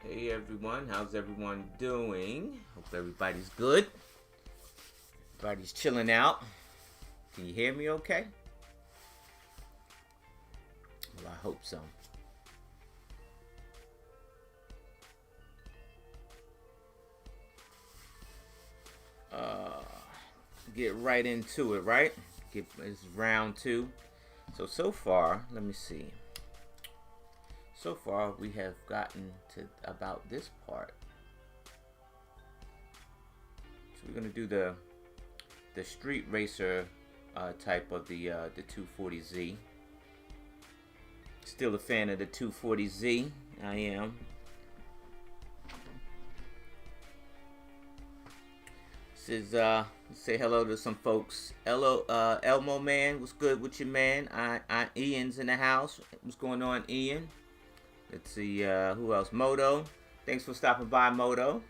Hey everyone, how's everyone doing? Hope everybody's good. Everybody's chilling out. Can you hear me okay? Well, I hope so. Uh, get right into it, right? It's round two. So far, let me see. So far, we have gotten to about this part. So we're gonna do the street racer type of the 240Z. Still a fan of the 240Z. I am. This is say hello to some folks. Hello, Elmo man, what's good with you, man? Ian's in the house. What's going on, Ian? Let's see, who else? Moto. Thanks for stopping by, Moto.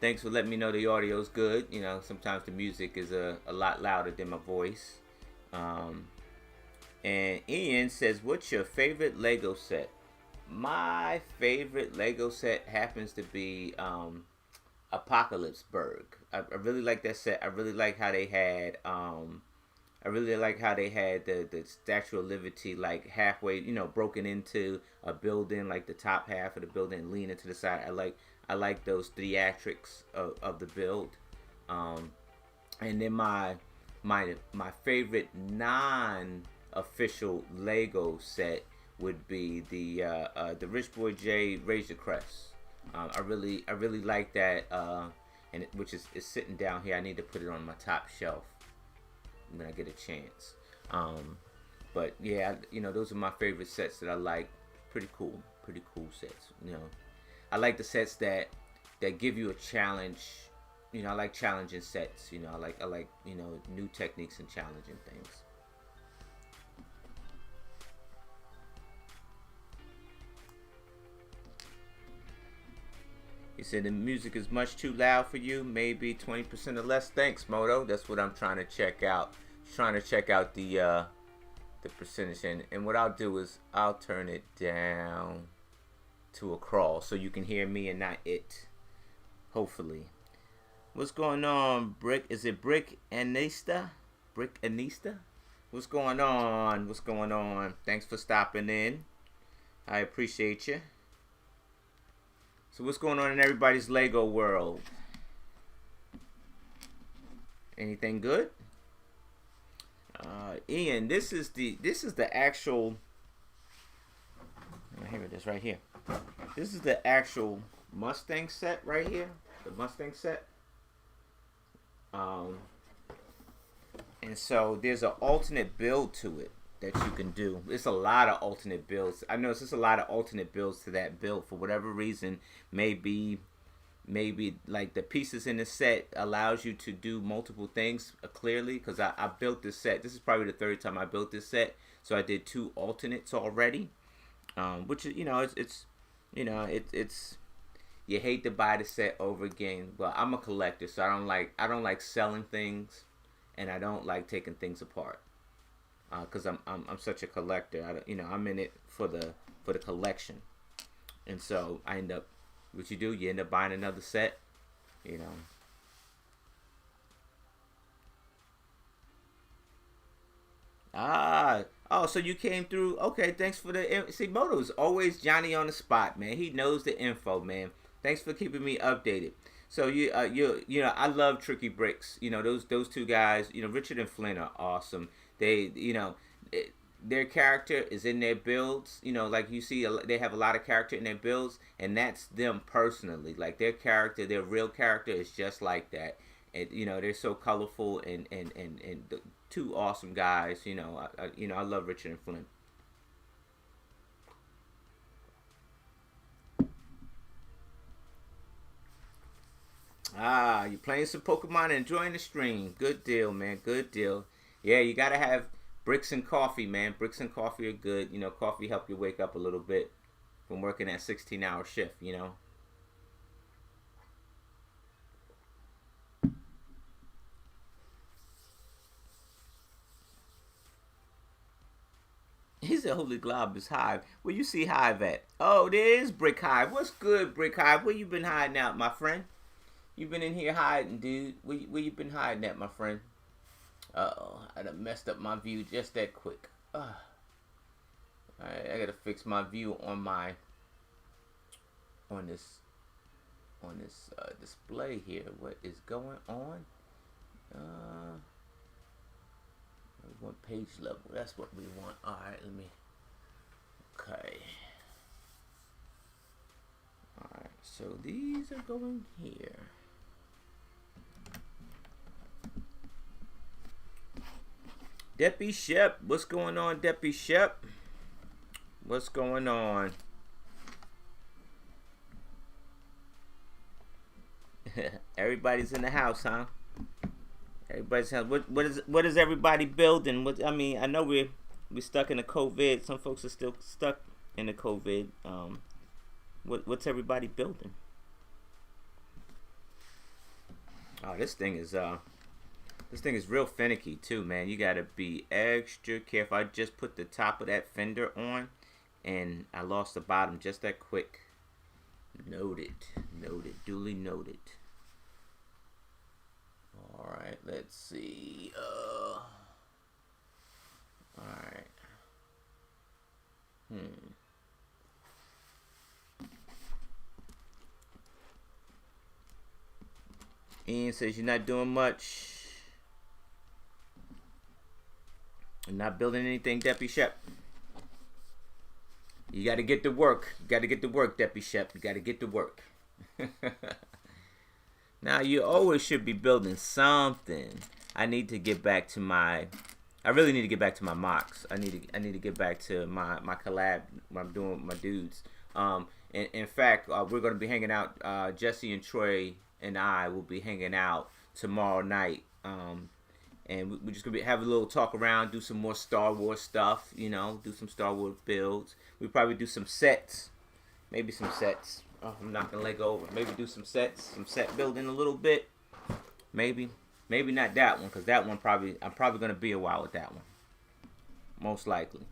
Thanks for letting me know the audio's good. You know, sometimes the music is a lot louder than my voice. And Ian says, what's your favorite Lego set? My favorite Lego set happens to be Apocalypseburg. I really like that set. I really like how they had the Statue of Liberty like halfway, broken into a building, like the top half of the building leaning to the side. I like those theatrics of the build. And then my favorite non-official Lego set would be the Rich Boy J Raise the Crest. I really like that, and which is sitting down here. I need to put it on my top shelf when I get a chance. But yeah, those are my favorite sets that I like. Pretty cool sets. I like the sets that give you a challenge. I like challenging sets. I like new techniques and challenging things. He said the music is much too loud for you. Maybe 20% or less. Thanks, Moto. That's what I'm trying to check out. Trying to check out the percentage, and what I'll do is I'll turn it down to a crawl so you can hear me and not it. Hopefully. What's going on, Brick? Is it Brick Anista? Brick Anista? What's going on? What's going on? Thanks for stopping in. I appreciate you. So what's going on in everybody's Lego world? Anything good? Ian, this is the actual. Here it is, right here. This is the actual Mustang set right here. The Mustang set. And so there's an alternate build to it that you can do. It's a lot of alternate builds. I know it's just a lot of alternate builds to that build for whatever reason. Maybe like the pieces in the set allows you to do multiple things clearly, because I built this set. This is probably the third time I built this set, so I did 2 alternates already, which is it's you hate to buy the set over again. Well, I'm a collector, so I don't like selling things, and I don't like taking things apart, because I'm such a collector. I'm in it for the collection, and so I end up. What you do, you end up buying another set, Oh, so you came through. Okay, thanks for the. See, Moto's always Johnny on the spot, man. He knows the info, man. Thanks for keeping me updated. So I love Tricky Bricks. Those two guys. Richard and Flynn are awesome. They, their character is in their builds. Like you see, they have a lot of character in their builds, and that's them personally. Like their character, their real character is just like that. And they're so colorful and the 2 awesome guys. I love Richard and Flynn. You're playing some Pokemon and enjoying the stream. Good deal, man. Good deal. Yeah, you gotta have bricks and coffee, man. Bricks and coffee are good. Coffee help you wake up a little bit from working that 16-hour shift. said Holy Globus Hive. Where you see Hive at? Oh, there is Brick Hive. What's good, Brick Hive? Where you been hiding out, my friend? You been in here hiding, dude. Where you been hiding at, my friend? Uh-oh, I done messed up my view just that quick. Alright, I gotta fix my view on this display here. What is going on? We want page level. That's what we want. Alright, let me. Okay. Alright, so these are going here. Deppy Shep, what's going on, Deppy Shep? What's going on? Everybody's in the house, huh? Everybody's in the house. What is everybody building? I mean, I know we stuck in the COVID. Some folks are still stuck in the COVID. What's everybody building? Oh, this thing is real finicky too, man. You gotta be extra careful. I just put the top of that fender on, and I lost the bottom just that quick. Noted, duly noted. All right, let's see. All right. Ian says you're not doing much. You're not building anything, Deppy Shep. You got to get to work. You got to get to work, Deppy Shep. You got to get to work. Now, you always should be building something. I need to get back to my... I really need to get back to my mocks. I need to get back to my collab. What I'm doing with my dudes. In fact, we're going to be hanging out. Jesse and Troy and I will be hanging out tomorrow night. And we're just going to have a little talk around, do some more Star Wars stuff, you know, do some Star Wars builds. We'll probably do some sets. Maybe some sets. Oh, I'm knocking a leg over. Maybe do some sets, some set building a little bit. Maybe not that one, because that one I'm probably going to be a while with that one. Most likely.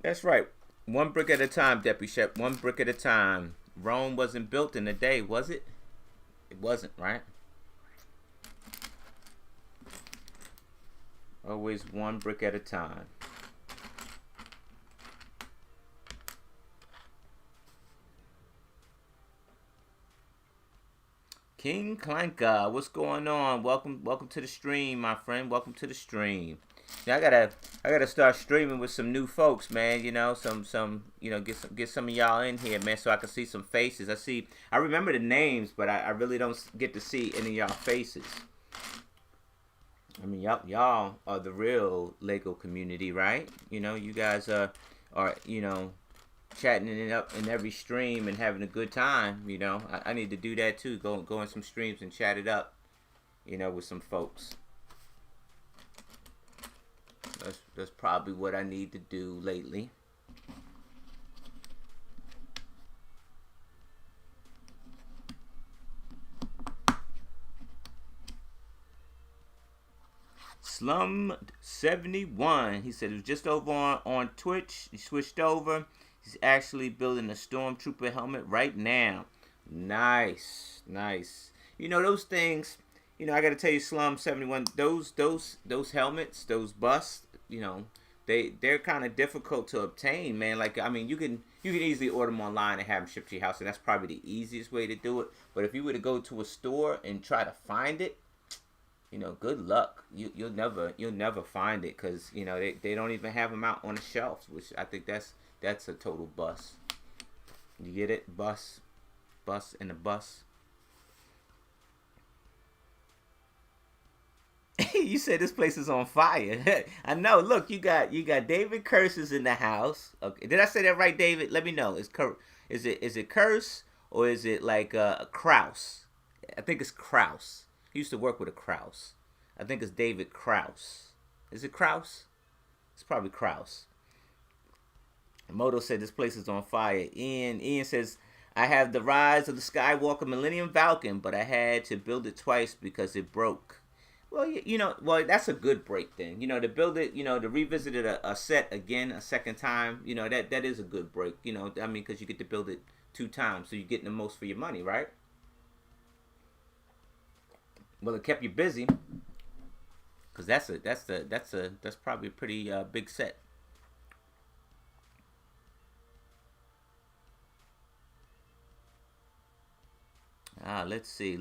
That's right. One brick at a time, Deppy Shep. One brick at a time. Rome wasn't built in a day, was it? It wasn't, right? Always one brick at a time. King Clanka, what's going on? Welcome to the stream, my friend. Welcome to the stream. Now I gotta start streaming with some new folks, man. You know, get some of y'all in here, man, so I can see some faces. I remember the names, but I really don't get to see any of y'all faces. I mean, y'all are the real Lego community, right? You know, you guys are chatting it up in every stream and having a good time. You know, I need to do that too. Go in some streams and chat it up, you know, with some folks. That's probably what I need to do lately. Slum71. He said it was just over on Twitch. He switched over. He's actually building a Stormtrooper helmet right now. Nice. You know, those things, you know, I gotta tell you, Slum71, those helmets, those busts, you know, they're kind of difficult to obtain, man. Like, I mean, you can easily order them online and have them shipped to your house, and that's probably the easiest way to do it. But if you were to go to a store and try to find it, you know, good luck. You'll never find it, because, you know, they don't even have them out on the shelves, which I think that's a total bust. You get it? Bust and a bus. You said this place is on fire. I know. Look, you got David Curses in the house. Okay, did I say that right, David? Let me know. Is it Curse, or is it like a Kraus? I think it's Kraus. He used to work with a Kraus. I think it's David Kraus. Is it Kraus? It's probably Kraus. Moto said this place is on fire. Ian says, I have the Rise of the Skywalker Millennium Falcon, but I had to build it twice because it broke. Well, well, that's a good break then. To build it, to revisit it a set again a second time, that is a good break. I mean, because you get to build it 2 times, so you're getting the most for your money, right? Well, it kept you busy, because that's probably a pretty big set. Let's see.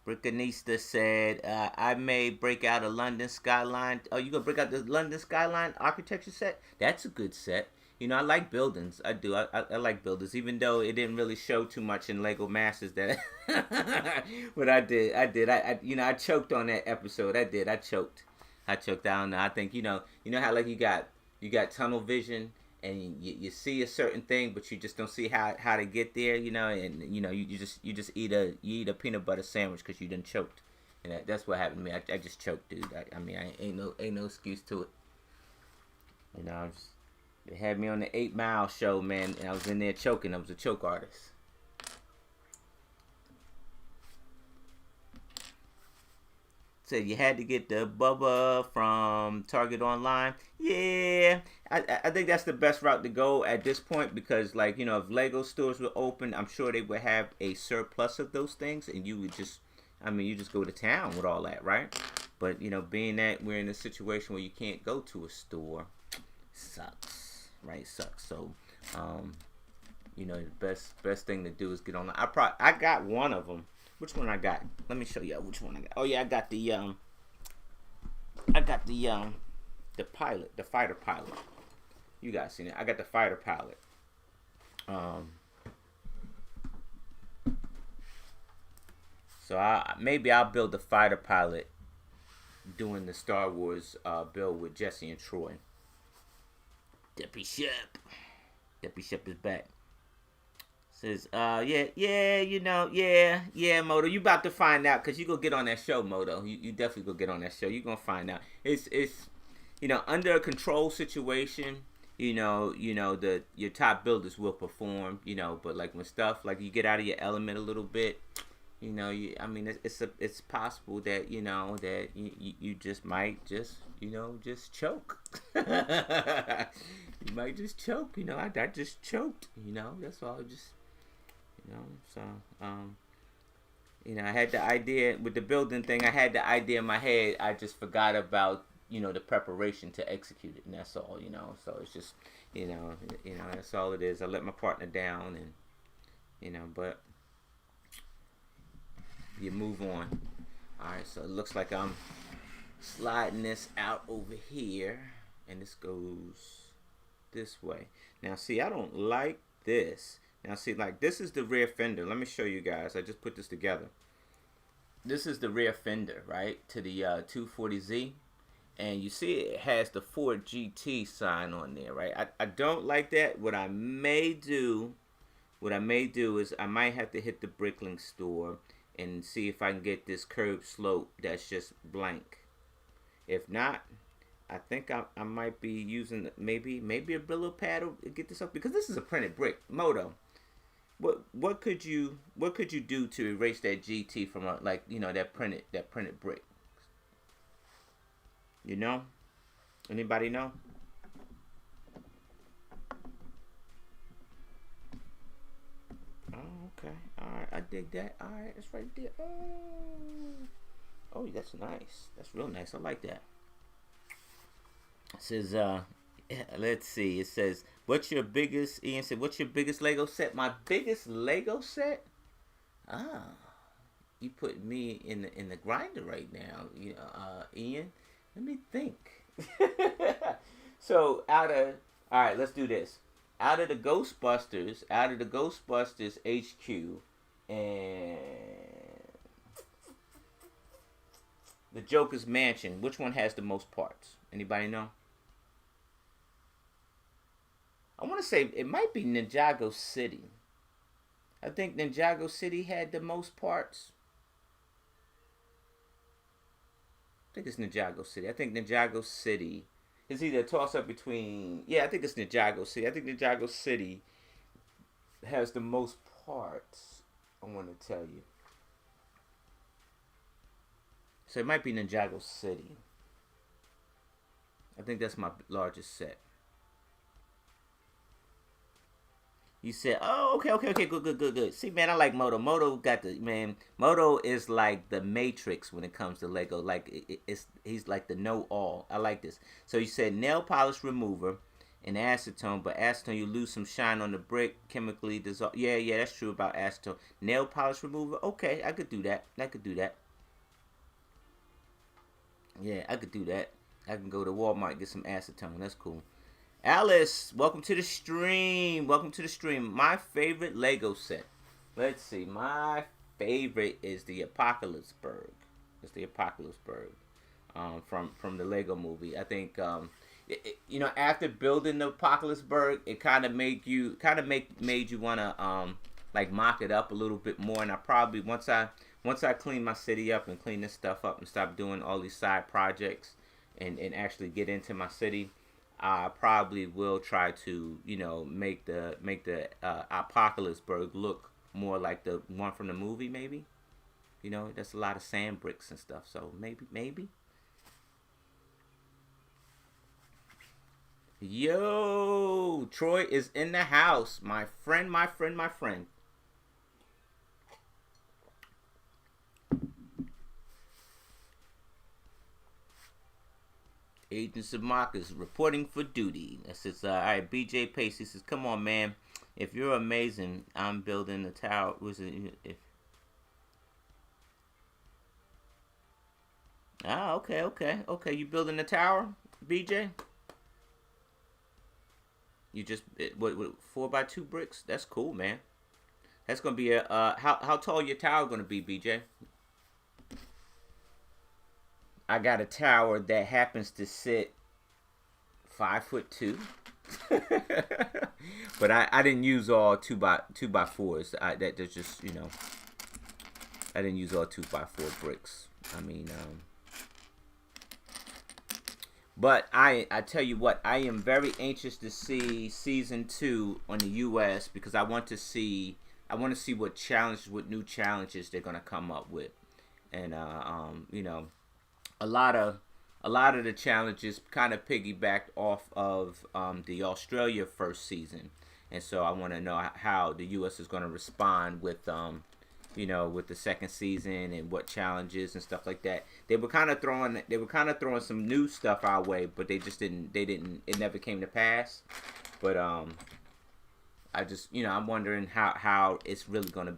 Brickanista said, I may break out a London Skyline. Oh, you gonna break out the London Skyline architecture set? That's a good set. I like buildings. I do. I like buildings, even though it didn't really show too much in Lego Masters. That, but I did. I choked on that episode. I did. I choked. I choked. I don't know. I think how like you got tunnel vision, and you see a certain thing, but you just don't see how to get there, and you just eat a peanut butter sandwich because you done choked, and that's what happened to me. I just choked, dude. I mean, I ain't no excuse to it. They had me on the 8 Mile show, man, and I was in there choking. I was a choke artist. Said you had to get the Bubba from Target Online. Yeah, I think that's the best route to go at this point, because, like, if Lego stores were open, I'm sure they would have a surplus of those things, and you would just, you just go to town with all that, right? But, being that we're in a situation where you can't go to a store, sucks, right? Sucks. So, the best thing to do is get online. I got one of them. Which one I got? Let me show you which one I got. Oh yeah, I got the pilot, the fighter pilot. You guys seen it? I got the fighter pilot. So maybe I'll build the fighter pilot doing the Star Wars build with Jesse and Troy. Deppy Shep. Deppy Shep is back. Says, yeah, Moto, you about to find out, because you gonna get on that show, Moto. You definitely gonna get on that show. You gonna find out. It's under a control situation, your top builders will perform, but like when stuff, like you get out of your element a little bit, it's possible that, that you just might just choke. You might just choke, I just choked, that's all. So I had the idea with the building thing. I had the idea in my head. I just forgot about the preparation to execute it, and that's all. So it's just that's all it is. I let my partner down, and but you move on. All right, so it looks like I'm sliding this out over here, and this goes this way. Now, see, I don't like this. Now, see, like, this is the rear fender. Let me show you guys. I just put this together. This is the rear fender, right, to the 240Z. And you see it has the Ford GT sign on there, right? I don't like that. What I may do is I might have to hit the Bricklink store and see if I can get this curb slope that's just blank. If not, I think I might be using maybe a Brillo pad to get this up, because this is a printed brick. Moto, what could you do to erase that GT from that printed brick? Anybody know? Oh, okay. All right, I dig that. All right, it's right there. Oh, that's nice. That's real nice. I like that. It says, let's see. It says, Ian said, what's your biggest Lego set? My biggest Lego set? You put me in the grinder right now, Ian. Let me think. So all right, let's do this. Out of the Ghostbusters HQ and the Joker's Mansion, which one has the most parts? Anybody know? I want to say it might be Ninjago City. I think Ninjago City had the most parts. I think it's Ninjago City. I think Ninjago City is either a toss-up between... Yeah, I think it's Ninjago City. I think Ninjago City has the most parts. I want to tell you. So it might be Ninjago City. I think that's my largest set. You said, oh, okay, good. See, man, I like Moto. Moto got the, man, Moto is like the Matrix when it comes to Lego. Like, he's like the know-all. I like this. So you said nail polish remover and acetone, but acetone, you lose some shine on the brick, chemically dissolve. Yeah, that's true about acetone. Nail polish remover, okay, I could do that. Yeah, I could do that. I can go to Walmart and get some acetone. That's cool. Alice, welcome to the stream. My favorite Lego set. Let's see. My favorite is the Apocalypseburg. From the Lego movie. I think after building the Apocalypseburg, it kind of made you wanna like mock it up a little bit more. And I probably once I clean my city up and clean this stuff up and stop doing all these side projects and actually get into my city, I probably will try to, make the Apocalypseburg look more like the one from the movie, maybe. That's a lot of sand bricks and stuff, so maybe. Yo, Troy is in the house. My friend. Agent Samarcus reporting for duty. That says, all right, BJ Pacey says, come on, man. If you're amazing, I'm building a tower. Okay. You building a tower, BJ? You just, what 4x2 bricks? That's cool, man. That's going to be how tall your tower going to be, BJ? I got a tower that happens to sit 5'2", but I didn't use all 2x4s. That's just I didn't use all 2x4 bricks. I mean, but I tell you what, I am very anxious to see season 2 on the U.S. because I want to see what new challenges they're gonna come up with, and a lot of the challenges kind of piggybacked off of the Australia first season, and so I want to know how the U.S. is going to respond with with the second season and what challenges and stuff like that. They were kind of throwing some new stuff our way, but it never came to pass. But I just I'm wondering how it's really gonna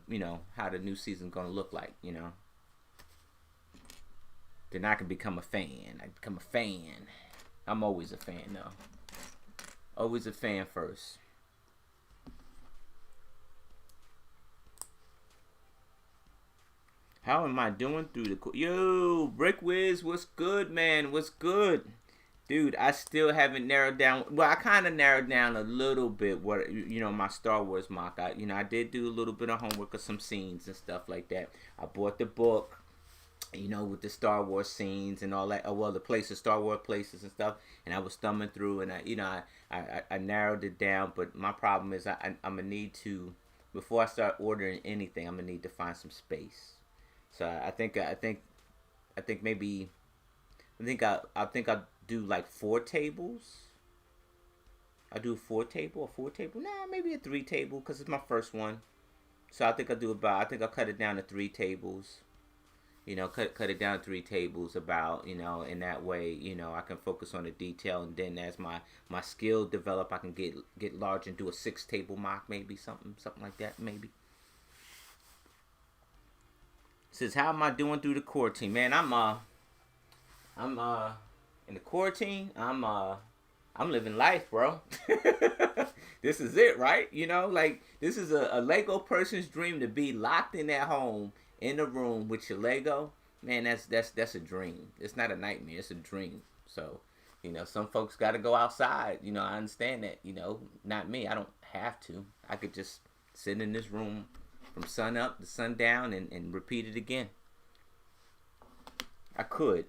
how the new season's gonna look like. Then I can become a fan. I'm always a fan, though. Always a fan first. How am I doing through the... Yo, Brick Wiz, what's good, man? What's good? Dude, I still haven't narrowed down... Well, I kind of narrowed down a little bit what, my Star Wars mock. I did do a little bit of homework of some scenes and stuff like that. I bought the book. With the Star Wars scenes and all that. Oh, well, the places, Star Wars places and stuff. And I was thumbing through, and I narrowed it down. But my problem is I'm gonna need to, before I start ordering anything, I'm gonna need to find some space. So I think I'll do like 4 tables. I'll do a 4 table. Nah, maybe a 3 table because it's my first one. So I think I'll cut it down to 3 tables. Cut it down to 3 tables about, in that way, I can focus on the detail, and then as my skill develop, I can get large and do a 6 table mock, maybe something like that, maybe. Says, how am I doing through the quarantine? Man, I'm in the quarantine. I'm living life, bro. This is it, right? This is a Lego person's dream, to be locked in at home in a room with your Lego. Man, that's a dream. It's not a nightmare, it's a dream. So, some folks got to go outside. I understand that. Not me. I don't have to. I could just sit in this room from sun up to sundown and repeat it again. I could.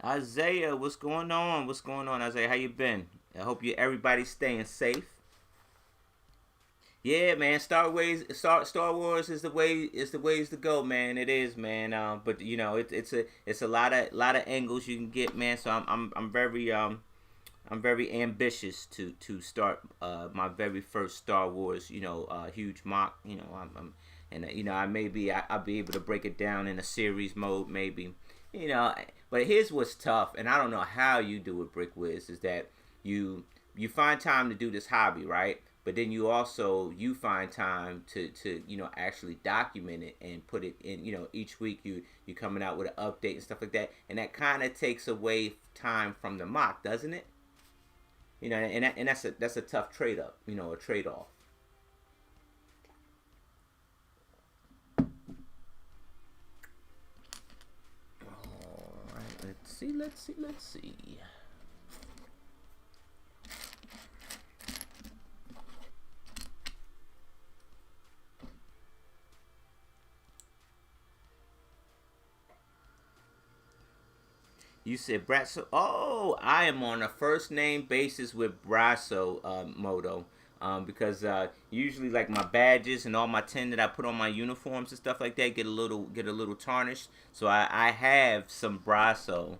Isaiah, what's going on? What's going on, Isaiah? How you been? I hope everybody's staying safe. Yeah, man. Star Wars is the ways to go, man. It is, man. But you know, it's a lot of angles you can get, man. So I'm very ambitious to start my very first Star Wars, huge mock. And I'll be able to break it down in a series mode, maybe. You know, but here's what's tough, and I don't know how you do it, Brick Wiz, is that you find time to do this hobby, right? But then you find time to actually document it and put it in. Each week you coming out with an update and stuff like that, and that kind of takes away time from the mock, doesn't it? And that's a tough trade up, a trade off. All right, let's see. You said Brasso. Oh, I am on a first name basis with Brasso Moto. Because usually like my badges and all my tin that I put on my uniforms and stuff like that get a little tarnished. So I have some Brasso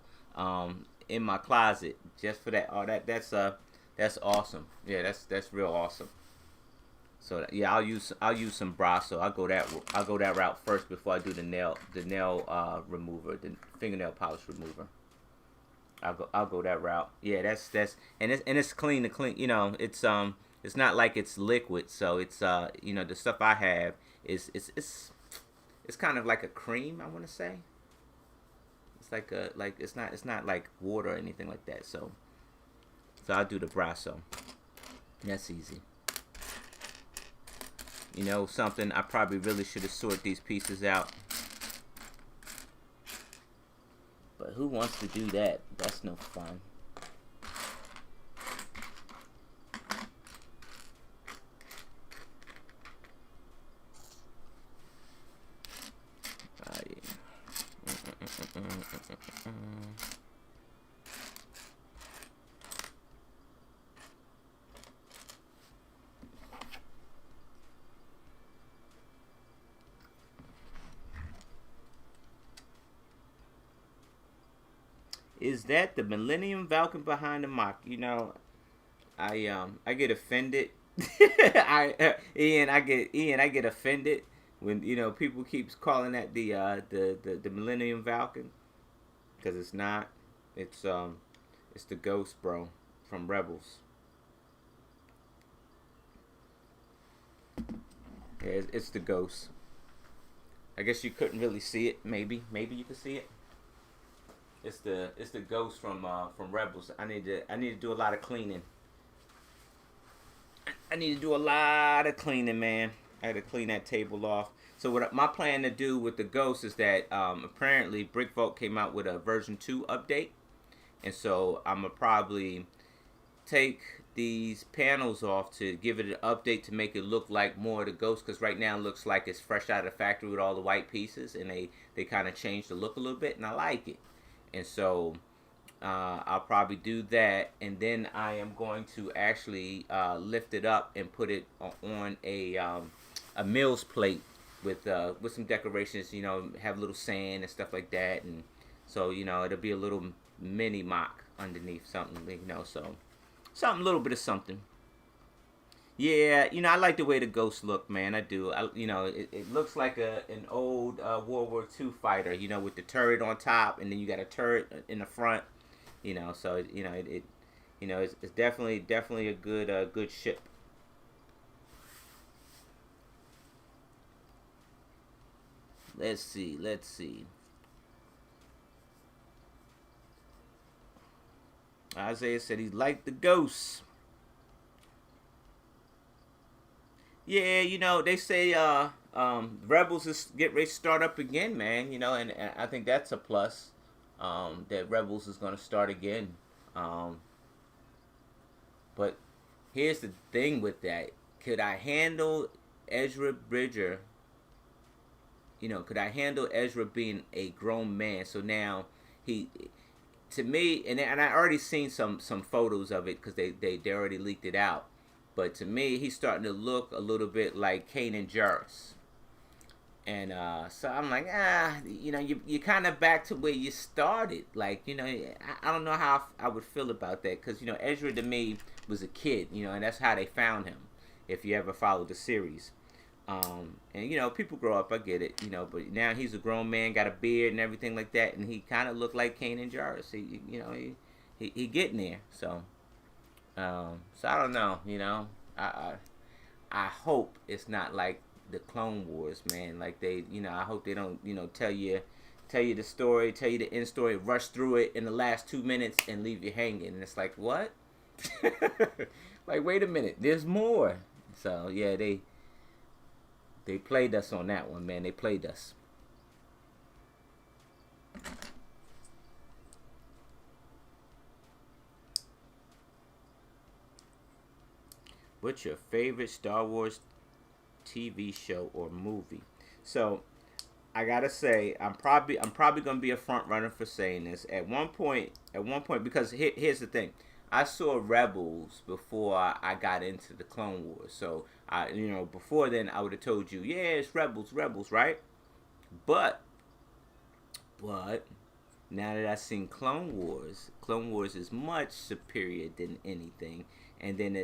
in my closet just for that. Oh, that's awesome. Yeah, that's real awesome. So yeah, I'll use some Brasso. I'll go that route first before I do the nail remover, the fingernail polish remover. I'll go that route. Yeah, that's and it's clean to clean. It's not like it's liquid, so it's the stuff I have is kind of like a cream. I want to say it's like it's not like water or anything like that. So I'll do the Brasso. That's easy. Something I probably really should have sorted these pieces out. But who wants to do that? That's no fun. Is that the Millennium Falcon behind the mock? I get offended. I get offended when people keeps calling that the Millennium Falcon, because it's not. It's the Ghost, bro, from Rebels. Yeah, it's the Ghost. I guess you couldn't really see it. Maybe you could see it. It's the Ghost from Rebels. I need to do a lot of cleaning. I need to do a lot of cleaning, man. I had to clean that table off. So what my plan to do with the Ghost is that apparently Brickvolt came out with a version 2 update, and so I'm gonna probably take these panels off to give it an update to make it look like more of the Ghost, because right now it looks like it's fresh out of the factory with all the white pieces, and they kind of changed the look a little bit, and I like it. And so I'll probably do that, and then I am going to actually lift it up and put it on a Mills plate with some decorations. Have a little sand and stuff like that, and so it'll be a little mini mock underneath something. So something, a little bit of something. Yeah, I like the way the Ghosts look, man. I do. It looks like an old World War II fighter, with the turret on top, and then you got a turret in the front. So it's definitely a good ship. Let's see. Isaiah said he liked the Ghosts. Yeah, they say Rebels is get ready to start up again, man. And I think that's a plus. That Rebels is gonna start again. But here's the thing with that: could I handle Ezra Bridger? Could I handle Ezra being a grown man? So now he to me, and I already seen some photos of it because they already leaked it out. But to me, he's starting to look a little bit like Kanan Jarrus. And so I'm like, you kind of back to where you started. Like, I don't know how I would feel about that. Because, Ezra to me was a kid, and that's how they found him, if you ever followed the series. And, people grow up, I get it, but now he's a grown man, got a beard and everything like that. And he kind of looked like Kanan Jarrus. He getting there. So I don't know, I hope it's not like the Clone Wars, man. Like I hope they don't, tell you the story, tell you the end story, rush through it in the last 2 minutes and leave you hanging. And it's like, what? Like, wait a minute, there's more. So yeah, they played us on that one, man. They played us. What's your favorite Star Wars TV show or movie? So I gotta say, I'm probably gonna be a front runner for saying this. At one point, because here's the thing, I saw Rebels before I got into the Clone Wars. So before then I would have told you, yeah, it's Rebels, right? But now that I've seen Clone Wars is much superior than anything. And then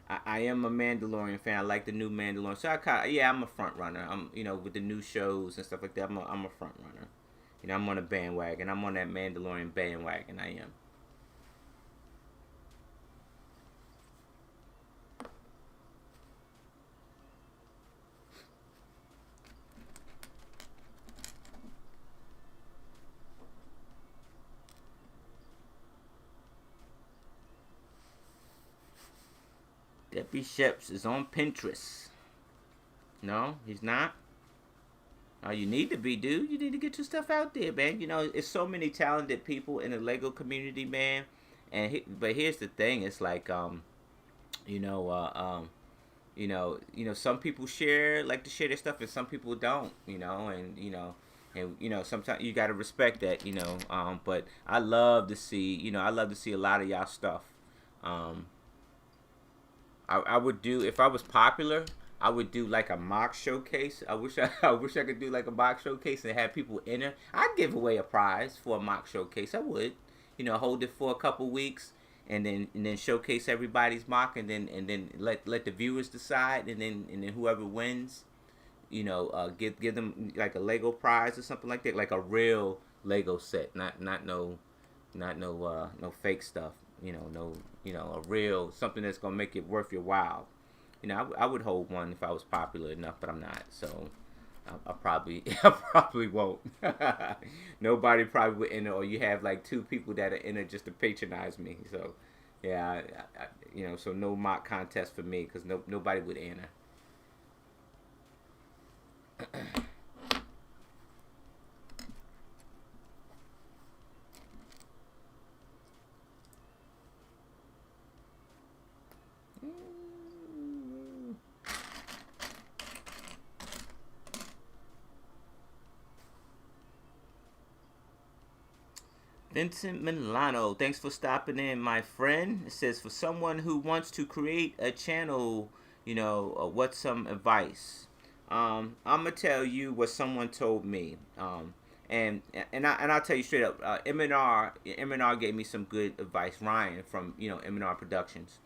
I am a Mandalorian fan. I like the new Mandalorian. So I'm a front runner. I'm with the new shows and stuff like that. I'm a front runner. I'm on a bandwagon. I'm on that Mandalorian bandwagon. I am. Debbie Sheps is on Pinterest. No, he's not. Oh, you need to be, dude. You need to get your stuff out there, man. It's so many talented people in the Lego community, man. But here's the thing: it's like, some people like to share their stuff, and some people don't. Sometimes you gotta respect that. But I love to see, a lot of y'all stuff. I would do, if I was popular, I would do like a mock showcase. I wish I could do like a mock showcase and have people enter. I'd give away a prize for a mock showcase. I would, hold it for a couple weeks and then showcase everybody's mock and then let the viewers decide and then whoever wins, give them like a Lego prize or something like that, like a real Lego set, not no fake stuff. A real something that's gonna make it worth your while. I would hold one if I was popular enough, but I'm not. So I probably I probably won't. Nobody probably would enter, or you have like 2 people that are enter just to patronize me. So yeah, so no mock contest for me because nobody would enter. Vincent Milano, thanks for stopping in, my friend. It says, for someone who wants to create a channel, what's some advice? I'm gonna tell you what someone told me. I'll tell you straight up. M&R gave me some good advice. Ryan from M&R Productions.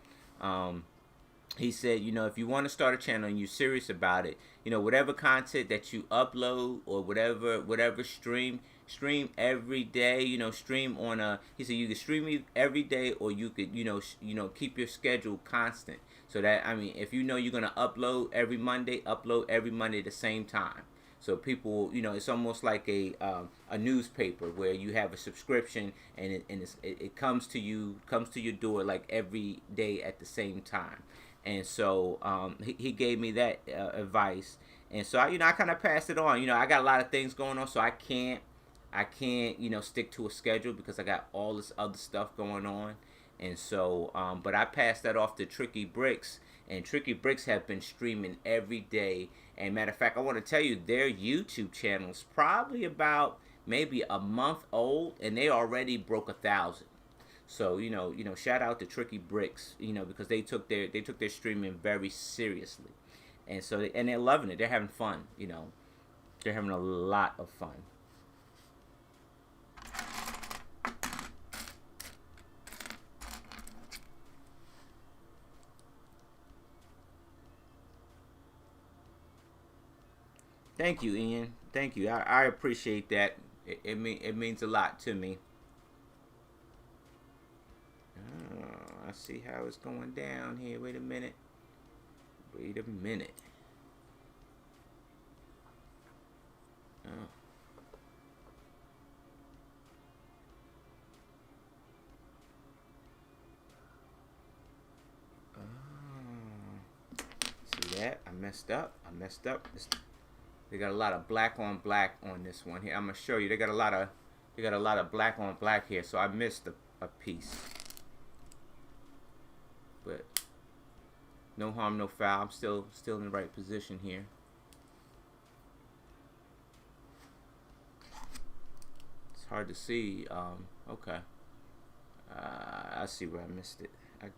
He said, if you want to start a channel and you're serious about it, whatever content that you upload or whatever stream every day, stream on he said you can stream every day, or you could, keep your schedule constant. So that, if you're going to upload every Monday at the same time. So people, it's almost like a newspaper where you have a subscription and it comes to your door like every day at the same time. And so he gave me that advice, and so I kind of passed it on. I got a lot of things going on, so I can't stick to a schedule because I got all this other stuff going on. And so but I passed that off to Tricky Bricks, and Tricky Bricks have been streaming every day. And matter of fact, I want to tell you, their YouTube channel is probably about maybe a month old, and they already broke 1,000. So shout out to Tricky Bricks, because they took their streaming very seriously, and they're loving it. They're having fun. They're having a lot of fun. Thank you, Ian. Thank you. I appreciate that. It means a lot to me. I see how it's going down here. Wait a minute. Wait a minute. Oh. See that? I messed up. They got a lot of black on black on this one here. I'm gonna show you. They got a lot of black on black here, so I missed a piece. But no harm, no foul. I'm still in the right position here. It's hard to see. Okay. I see where I missed it. I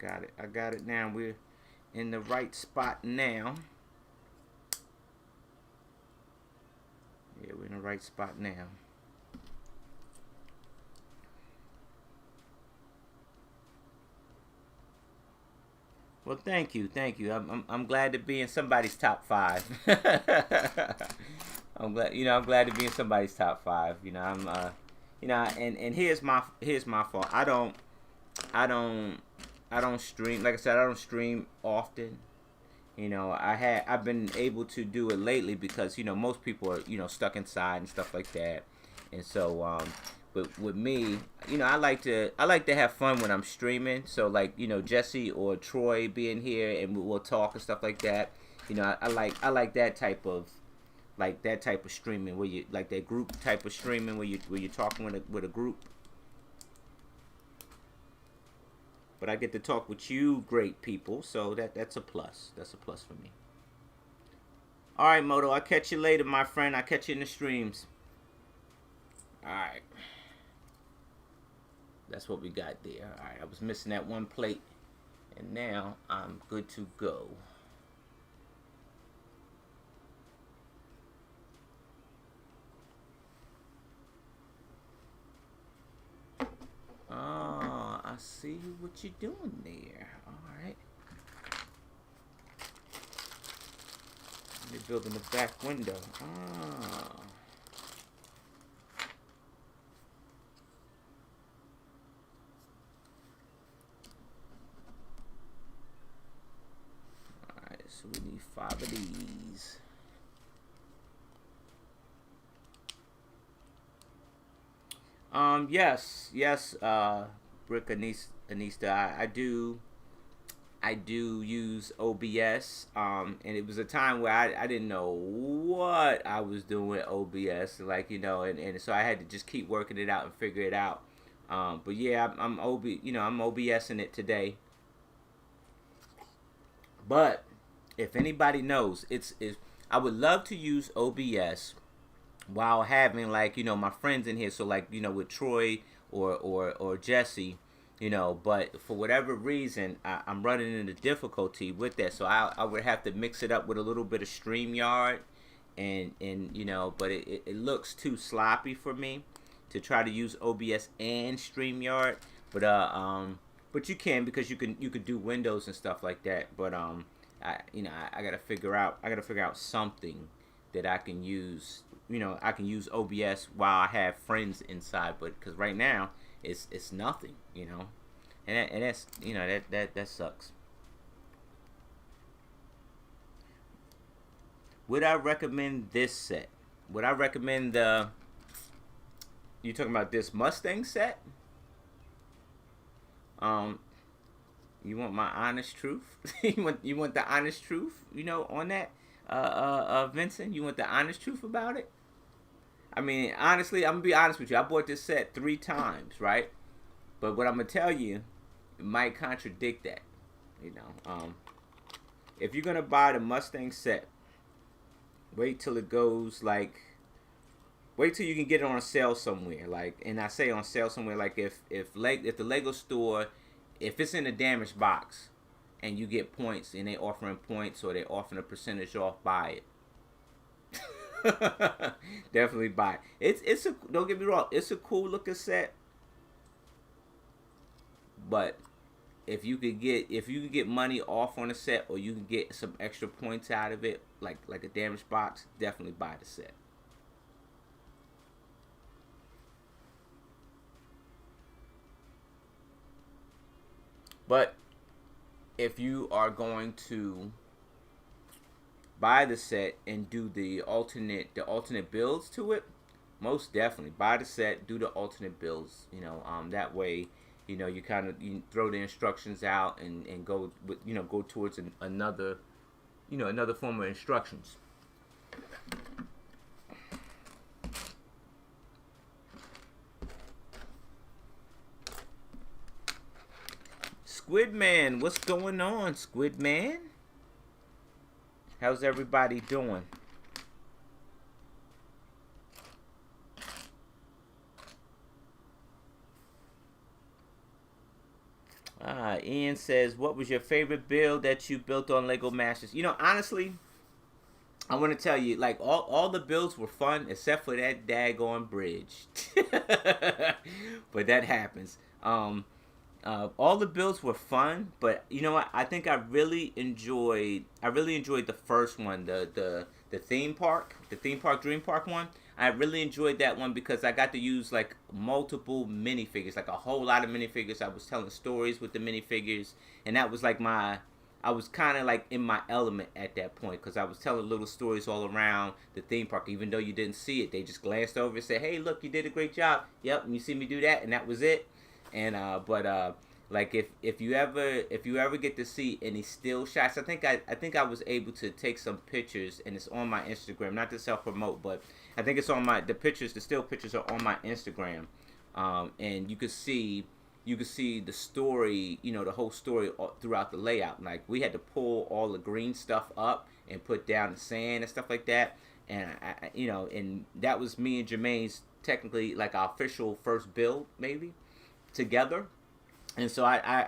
got it now. We're in the right spot now. Yeah, we're in the right spot now. Well, thank you. I'm glad to be in somebody's top five. I'm glad to be in somebody's top five. And here's my fault. I don't stream. Like I said, I don't stream often. I've been able to do it lately because most people are stuck inside and stuff like that, and so but with me, I like to have fun when I'm streaming. So like Jesse or Troy being here and we'll talk and stuff like that. I like that type of streaming where you like that group type of streaming where you're talking with a group. But I get to talk with you great people, so that's a plus. That's a plus for me. All right, Moto, I'll catch you later, my friend. I'll catch you in the streams. All right. That's what we got there. All right, I was missing that one plate, and now I'm good to go. Oh, I see what you're doing there. All right. They're building the back window. Oh. Alright, so we need 5 of these. Yes, Brick Anista, I do use OBS, and it was a time where I didn't know what I was doing with OBS, and so I had to just keep working it out and figure it out. But yeah, I'm OBSing it today. But if anybody knows, I would love to use OBS while having my friends in here. So with Troy or Jesse. But for whatever reason, I'm running into difficulty with that. So I would have to mix it up with a little bit of StreamYard, but it looks too sloppy for me to try to use OBS and StreamYard. But you can, because you can do Windows and stuff like that. But I gotta figure out something that I can use. I can use OBS while I have friends inside, but because right now it's nothing, and that's that sucks. Would I recommend this set? Would I recommend the? You talking about this Mustang set? You want my honest truth? you want the honest truth? On that, Vincent. You want the honest truth about it? I mean, honestly, I'm gonna be honest with you. I bought this set 3 times, right? But what I'm gonna tell you, it might contradict that. If you're gonna buy the Mustang set, wait till it goes Wait till you can get it on sale somewhere. Like, and I say on sale somewhere. Like if the Lego store, if it's in a damaged box, and you get points, and they offering points or they offering a percentage off, buy it. Definitely buy it. It's a, don't get me wrong. It's a cool looking set, but if you could get money off on a set, or you can get some extra points out of it, like a damaged box, definitely buy the set. But if you are going to buy the set and do the alternate builds to it, most definitely buy the set, do the alternate builds. That way, you kind of you throw the instructions out and go with, go towards another, another form of instructions. Squid Man, what's going on, Squid Man? How's everybody doing? Ian says, what was your favorite build that you built on Lego Masters? Honestly, I want to tell you, like, all the builds were fun except for that daggone bridge. But that happens. All the builds were fun, but you know what? I really enjoyed the first one, the theme park dream park one. I really enjoyed that one because I got to use like multiple minifigures, like a whole lot of minifigures. I was telling stories with the minifigures, and that was like I was kind of like in my element at that point because I was telling little stories all around the theme park. Even though you didn't see it, they just glanced over and said, "Hey, look, you did a great job." Yep, and you see me do that, and that was it. And but like if you ever get to see any still shots, I think I was able to take some pictures, and it's on my Instagram. Not to self promote, but I think it's on the still pictures are on my Instagram, and you could see the story, the whole story throughout the layout. Like we had to pull all the green stuff up and put down the sand and stuff like that, and and that was me and Jermaine's technically like our official first build maybe together. And so I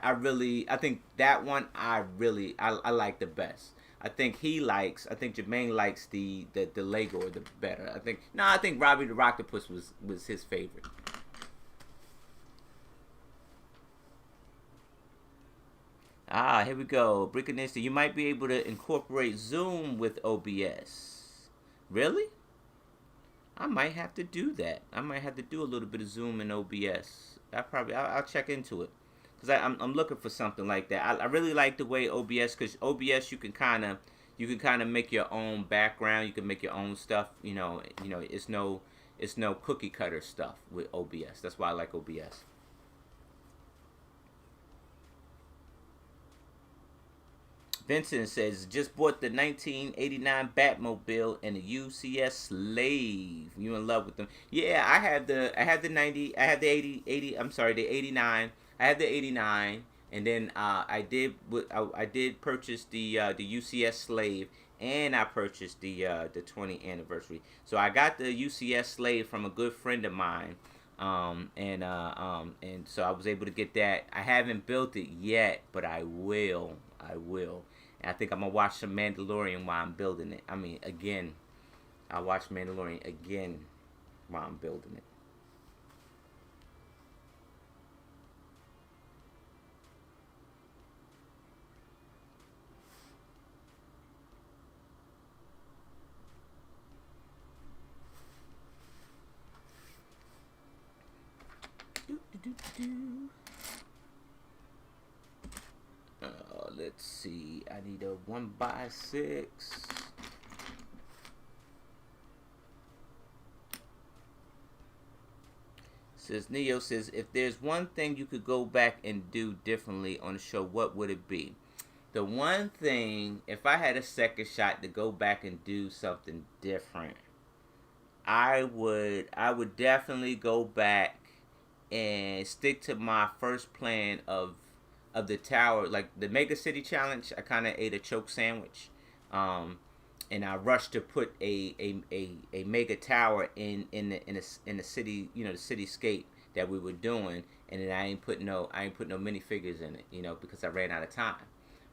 think that one I like the best. I think Jermaine likes the Lego the better. I think Robbie the Octopus was his favorite. Here we go. Brickanista, you might be able to incorporate Zoom with OBS. Really? I might have to do that. I might have to do a little bit of Zoom in OBS. I'll check into it because I'm looking for something like that. I really like the way OBS, because OBS you can kind of make your own background. You can make your own stuff. It's no cookie cutter stuff with OBS. That's why I like OBS. Vincent says, just bought the 1989 Batmobile and the UCS Slave. You in love with them? Yeah, I had the 90, I had the 80. I'm sorry, the 89. I had the 89, and then I did purchase the UCS Slave, and I purchased the 20th anniversary. So I got the UCS Slave from a good friend of mine. And so I was able to get that. I haven't built it yet, but I will. And I think I'm gonna watch some Mandalorian while I'm building it. I mean, again, I'll watch Mandalorian again while I'm building it. Do, do, do, do. Let's see. I need a 1x6. Neo says, if there's one thing you could go back and do differently on the show, what would it be? The one thing, if I had a second shot to go back and do something different, I would definitely go back and stick to my first plan of the tower, like the Mega City Challenge. I kind of ate a choke sandwich. and I rushed to put a mega tower in the city, you know, the cityscape that we were doing, and then I ain't put no minifigures in it, you know, because I ran out of time.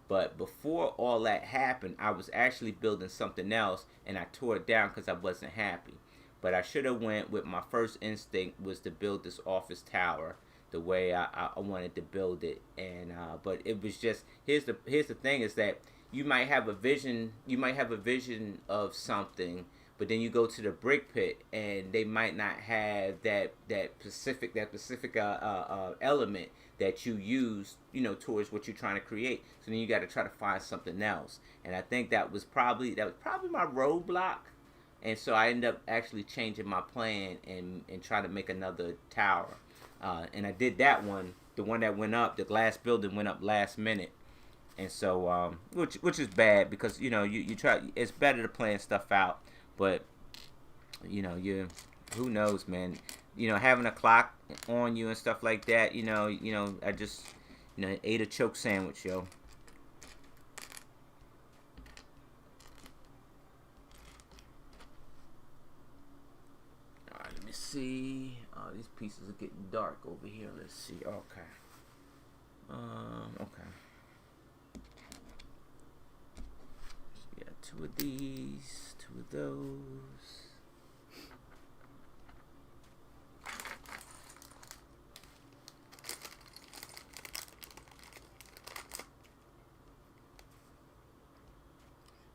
But before all that happened, I was actually building something else, and I tore it down because I wasn't happy. But I should have went with my first instinct was to build this office tower the way I wanted to build it, and but it was just here's the thing is that you might have a vision of something, but then you go to the brick pit and they might not have that specific element that you use, you know, towards what you're trying to create. So then you got to try to find something else, and I think that was probably my roadblock. And so I ended up actually changing my plan and trying to make another tower. And I did that one, the one that went up, the glass building went up last minute. And so, which is bad because, you know, you try, it's better to plan stuff out. But, you know, who knows, man. You know, having a clock on you and stuff like that, I just, ate a choke sandwich, yo. Let me see. Oh, these pieces are getting dark over here. Let's see. Okay. Okay. So we got two of these, two of those.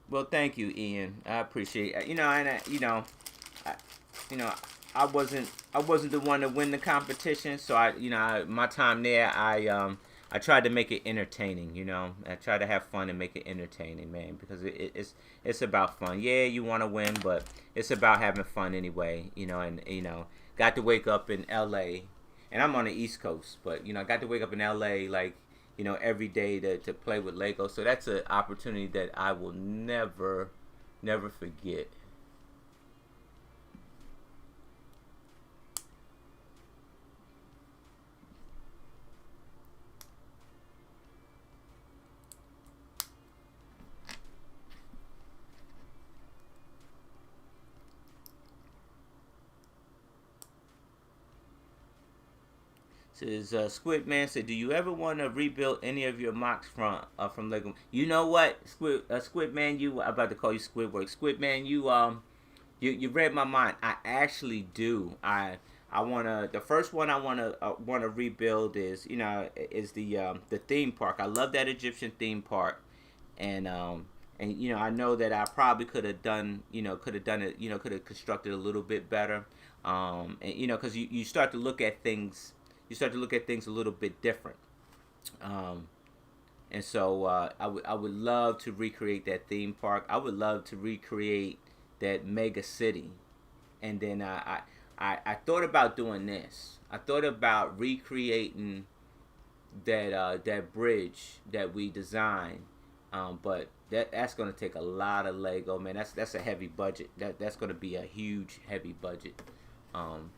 Well, thank you, Ian. I appreciate it. I, you know, I wasn't the one to win the competition, so my time there, I tried to make it entertaining. I tried to have fun and make it entertaining, man, because it's about fun. Yeah, you want to win, but it's about having fun anyway. And got to wake up in L.A. and I'm on the East Coast, but I got to wake up in L.A. like every day to play with Lego. So that's an opportunity that I will never forget. Says Squid Man said, "Do you ever want to rebuild any of your mocks from Lego?" You know what, Squid Man, you I'm about to call you Squidward. Squid Man, you read my mind. I actually do. I wanna the first one I wanna rebuild is the theme park. I love that Egyptian theme park, and I know that I probably could have done it, could have constructed a little bit better. And because you start to look at things, a little bit different. Um, and so I would love to recreate that theme park. I would love to recreate that mega city. And then I thought about doing this. I thought about recreating that bridge that we designed. But that's gonna take a lot of Lego, man. That's a heavy budget. That's gonna be a huge heavy budget. Um,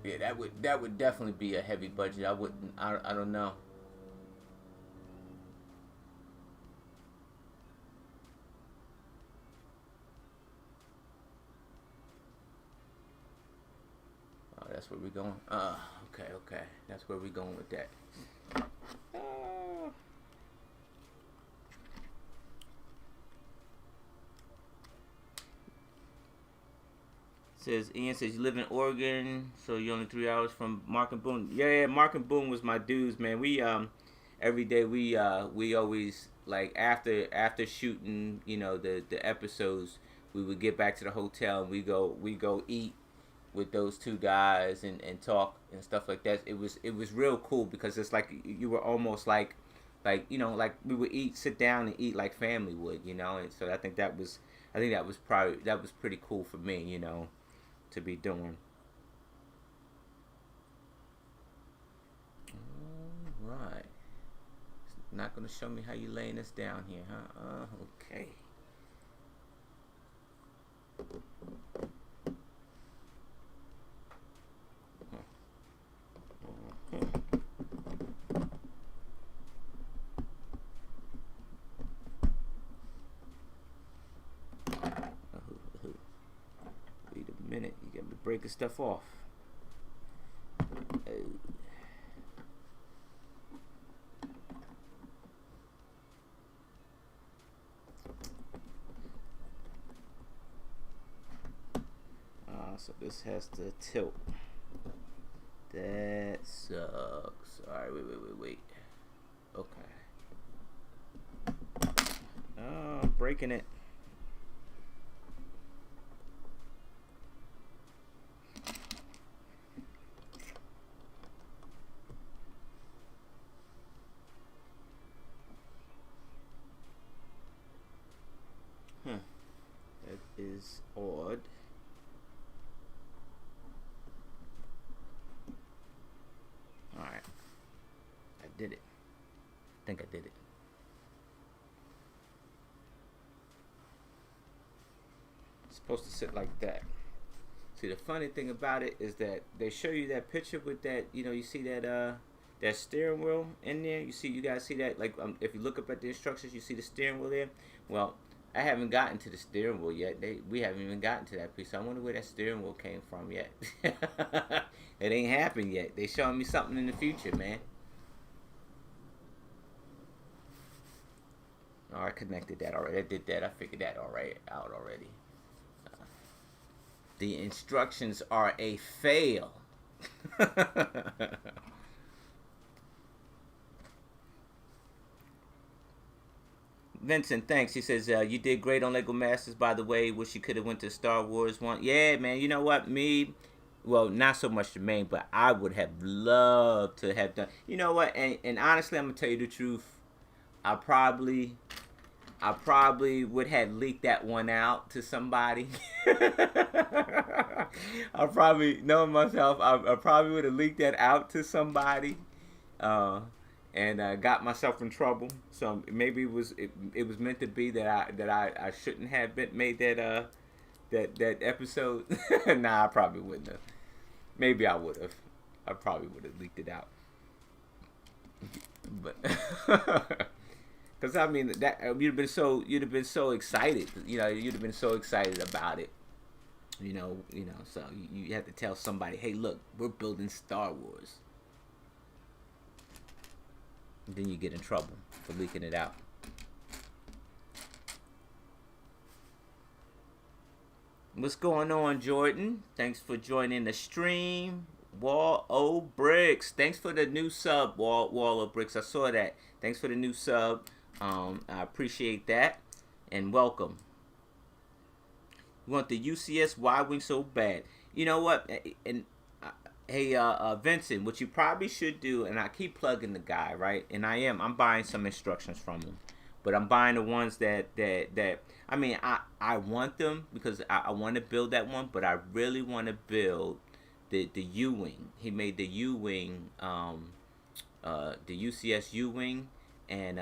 yeah, that would definitely be a heavy budget. I don't know. Oh, that's where we're going. Okay. That's where we're going with that. Uh, Ian says you live in Oregon, so you're only 3 hours from Mark and Boone. Yeah, Mark and Boone was my dudes, man. We every day we always like after shooting, the episodes, we would get back to the hotel and we go eat with those two guys and talk and stuff like that. It was real cool because it's like you were almost like we would sit down and eat like family would, and so I think that was pretty cool for me, to be doing. All right. Not gonna show me how you laying this down here, huh? Okay. minute. You got me breaking stuff off. So this has to tilt. That sucks. Alright, wait. Okay. Oh, I'm breaking it. That is odd. Alright. I did it. I think I did it. It's supposed to sit like that. See, the funny thing about it is that they show you that picture with that, you see that that steering wheel in there. You guys see that? Like, if you look up at the instructions, you see the steering wheel there. Well, I haven't gotten to the steering wheel yet. We haven't even gotten to that piece. I wonder where that steering wheel came from yet. It ain't happened yet. They showing me something in the future, man. Oh, I connected that already. I did that. I figured that out already. The instructions are a fail. Vincent, thanks. He says, you did great on Lego Masters, by the way. Wish you could have went to Star Wars one. Yeah, man. You know what? Well, not so much the main, but I would have loved to have done. You know what? And honestly, I'm going to tell you the truth. I probably would have leaked that one out to somebody. I probably, knowing myself, I probably would have leaked that out to somebody. And got myself in trouble. So maybe it was meant to be that I shouldn't have made that episode. Nah, I probably wouldn't have. Maybe I would have. I probably would have leaked it out. But because I mean that you'd have been so excited. You'd have been so excited about it. So you have to tell somebody, hey, look, we're building Star Wars. Then you get in trouble for leaking it out. What's going on, Jordan? Thanks for joining the stream. Wall O Bricks. Thanks for the new sub, Wall O Bricks. I saw that. Thanks for the new sub. I appreciate that. And welcome. You want the UCS Y-Wing so bad. You know what? And hey, Vincent, what you probably should do, and I keep plugging the guy, right? And I'm buying some instructions from him. But I'm buying the ones that I mean, I want them because I want to build that one, but I really want to build the U-Wing. He made the U-Wing, the UCS U-Wing, and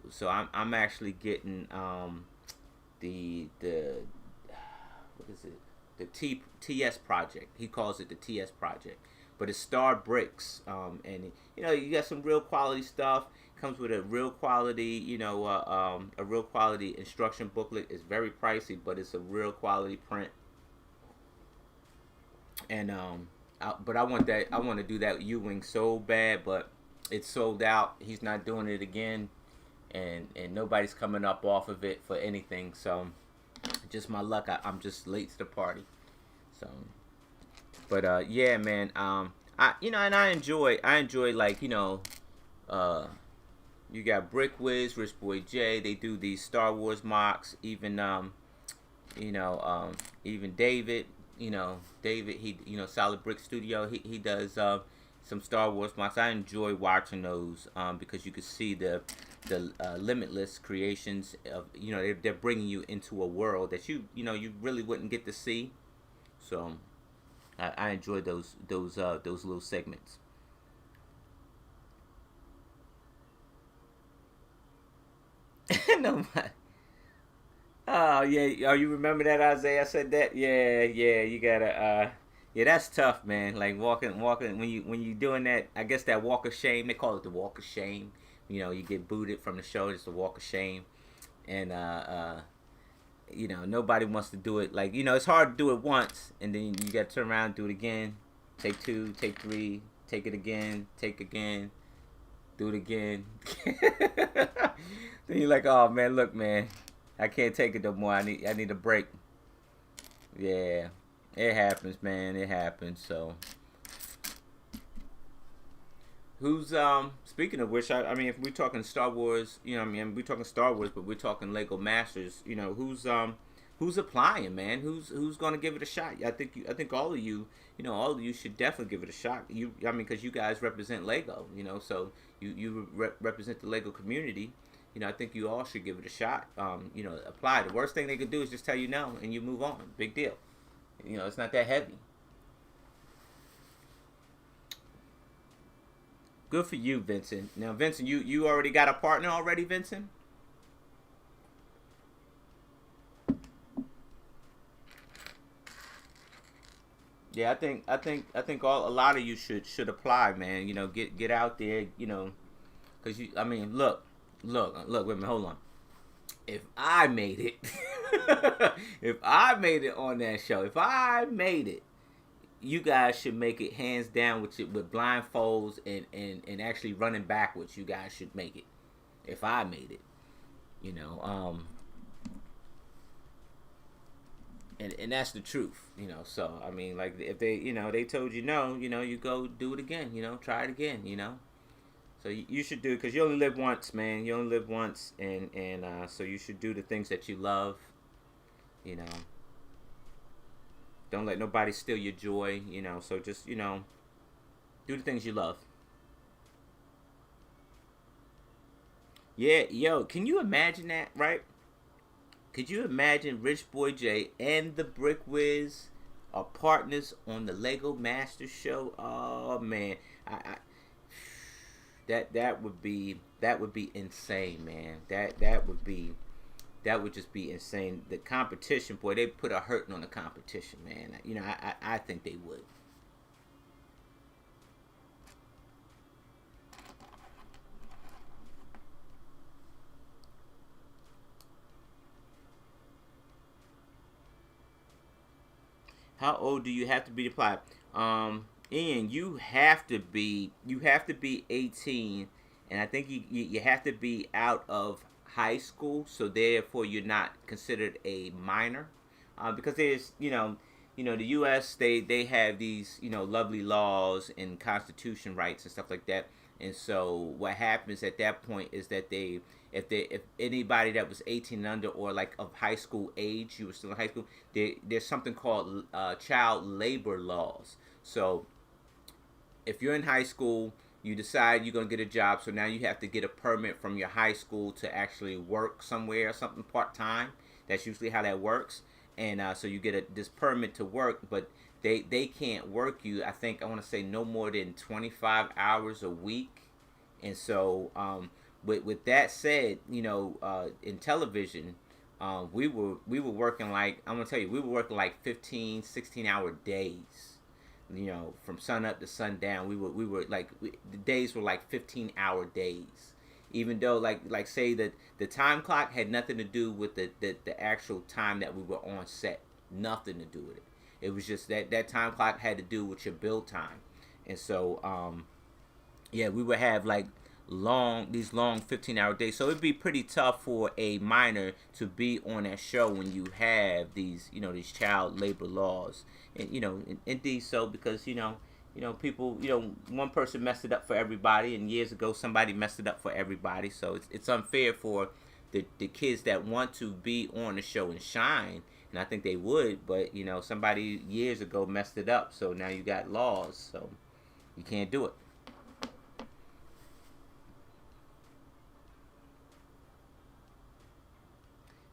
so I'm actually getting the what is it? The TS project. He calls it the TS project, but it's Star Bricks. And you got some real quality stuff. Comes with a real quality, a real quality instruction booklet. It's very pricey, but it's a real quality print. And but I want to do that U-Wing so bad, but it's sold out. He's not doing it again, and nobody's coming up off of it for anything. So just my luck. I'm just late to the party. So, but yeah, man. And I enjoy like you got Brick Wiz, Rich Boy J. They do these Star Wars mocks. Even even David. David. He Solid Brick Studio. He does some Star Wars mocks. I enjoy watching those because you can see the limitless creations of they're bringing you into a world that you really wouldn't get to see. So I enjoy those little segments. No, oh yeah, oh, you remember that, Isaiah? I said that. Yeah, you gotta. Yeah, that's tough, man. Like walking when you doing that. I guess that walk of shame. They call it the walk of shame. You get booted from the show. It's the walk of shame, and nobody wants to do it. Like, it's hard to do it once, and then you got to turn around and do it again. Take two, take three, take it again, take again, do it again. Then you're like, oh man, look, man, I can't take it no more. I need a break. Yeah, it happens, man. It happens. So, who's speaking of which, I mean, if we're talking Star Wars, we're talking Star Wars, but we're talking Lego Masters. Who's applying, man? Who's going to give it a shot? I think all of you, all of you should definitely give it a shot. Because you guys represent Lego, so you represent the Lego community. I think you all should give it a shot. Apply. The worst thing they could do is just tell you no, and you move on. Big deal. It's not that heavy. Good for you, Vincent. Now, Vincent, you already got a partner already, Vincent? Yeah, I think a lot of you should apply, man. Get out there, because look, wait a minute, hold on. If I made it, if I made it on that show, if I made it, you guys should make it hands down with blindfolds and actually running backwards. You guys should make it. If I made it, you know, and that's the truth, So I mean, like if they told you no, you go do it again, try it again, So you should do it because you only live once, man. You only live once, and so you should do the things that you love, Don't let nobody steal your joy, So just do the things you love. Yeah, yo, can you imagine that, right? Could you imagine Rich Boy J and the Brick Wiz are partners on the Lego Master Show? Oh man, I that would be insane, man. That would just be insane. The competition, boy, they put a hurting on the competition, man. I think they would. How old do you have to be to apply? Ian, you have to be 18, and I think you have to be out of high school, so therefore you're not considered a minor, because there's the U.S. they have these lovely laws and constitution rights and stuff like that, and so what happens at that point is that if anybody that was 18 and under or like of high school age, you were still in high school, there's something called child labor laws. So if you're in high school, you decide you're going to get a job, so now you have to get a permit from your high school to actually work somewhere or something part-time. That's usually how that works. And so you get this permit to work, but they can't work you, I want to say, no more than 25 hours a week. And so with that said, in television, we were working like, I'm going to tell you, we were working like 15, 16-hour days. From sun up to sundown, we were like the days were like 15-hour days, even though like say that the time clock had nothing to do with the actual time that we were on set, nothing to do with it. It was just that time clock had to do with your build time, and so yeah, we would have like these long 15-hour days. So it'd be pretty tough for a minor to be on that show when you have these these child labor laws. And indeed so, because people, one person messed it up for everybody, and years ago somebody messed it up for everybody. So it's unfair for the kids that want to be on the show and shine, and I think they would, but somebody years ago messed it up, so now you got laws, so you can't do it.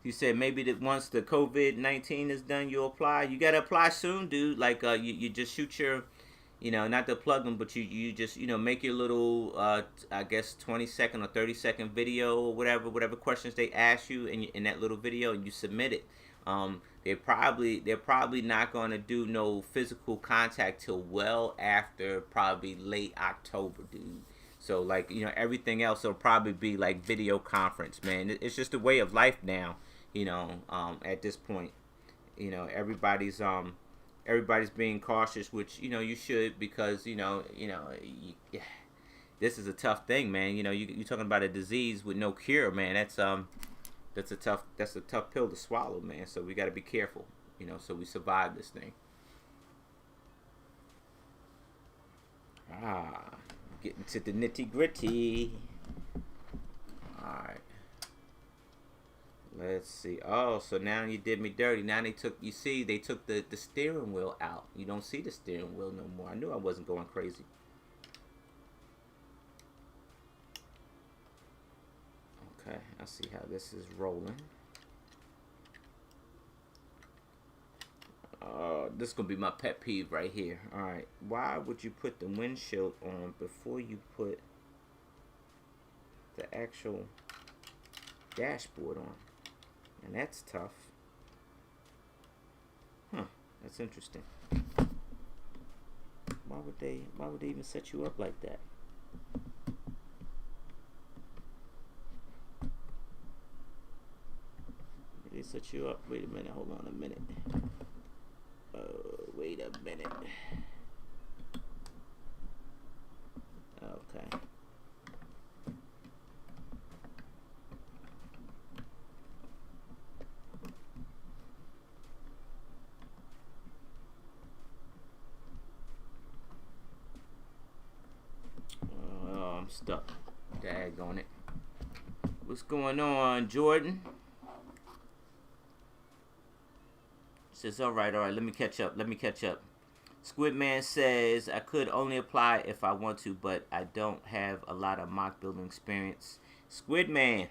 You said maybe that once the COVID-19 is done, you'll apply. You gotta apply soon, dude. Like you just shoot your, not to plug them, but you just make your little I guess 20-second or 30-second video or whatever questions they ask you in that little video, and you submit it. They're probably not gonna do no physical contact till well after probably late October, dude. So like everything else will probably be like video conference, man. It's just a way of life now. At this point, everybody's being cautious, which you should, because this is a tough thing, man. You're talking about a disease with no cure, man. That's a tough pill to swallow, man. So we got to be careful, so we survive this thing. Getting to the nitty gritty. All right. Let's see. Oh, so now you did me dirty. Now they took the steering wheel out. You don't see the steering wheel no more. I knew I wasn't going crazy. Okay, I see how this is rolling. This is gonna be my pet peeve right here. All right, why would you put the windshield on before you put the actual dashboard on? And that's tough. Huh, that's interesting. Why would they even set you up like that? They set you up. Wait a minute, hold on a minute. Wait a minute. Okay. I'm stuck. Daggone it. What's going on, Jordan? Says, all right, let me catch up. Squidman says, I could only apply if I want to, but I don't have a lot of mock building experience. Squidman,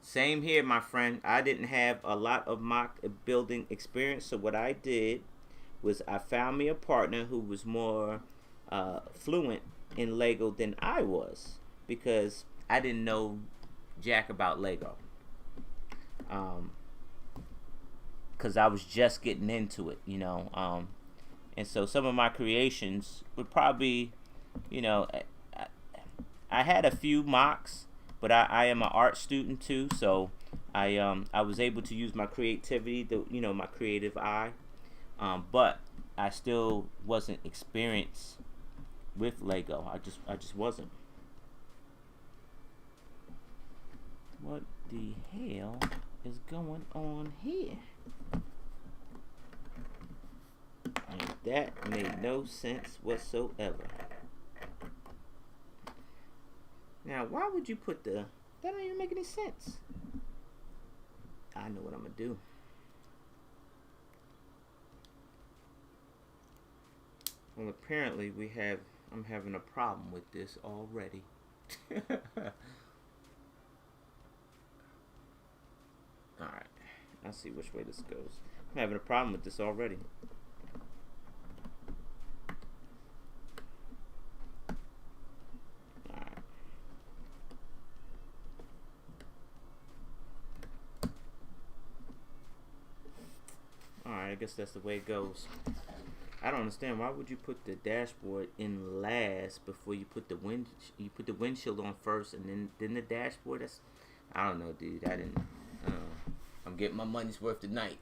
same here, my friend. I didn't have a lot of mock building experience, so what I did was I found me a partner who was more fluent in Lego than I was, because I didn't know jack about Lego. Because I was just getting into it, and so some of my creations would probably, I had a few mocks, but I am an art student too, so I was able to use my creativity, my creative eye, but I still wasn't experienced with Lego. I just wasn't. What the hell is going on here? And that made no sense whatsoever. Now, why would you put that don't even make any sense. I know what I'm gonna do. Well, apparently I'm having a problem with this already. Alright, I'll see which way this goes. I'm having a problem with this already. Alright, I guess that's the way it goes. I don't understand. Why would you put the dashboard in last before you put the windshield on first and then the dashboard? I don't know, dude. I'm getting my money's worth tonight.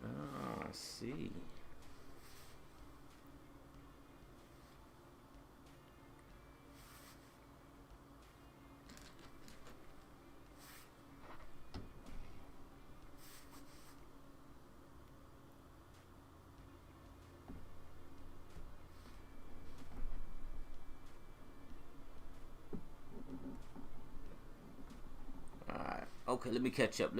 Oh, I see. Okay, let me catch up.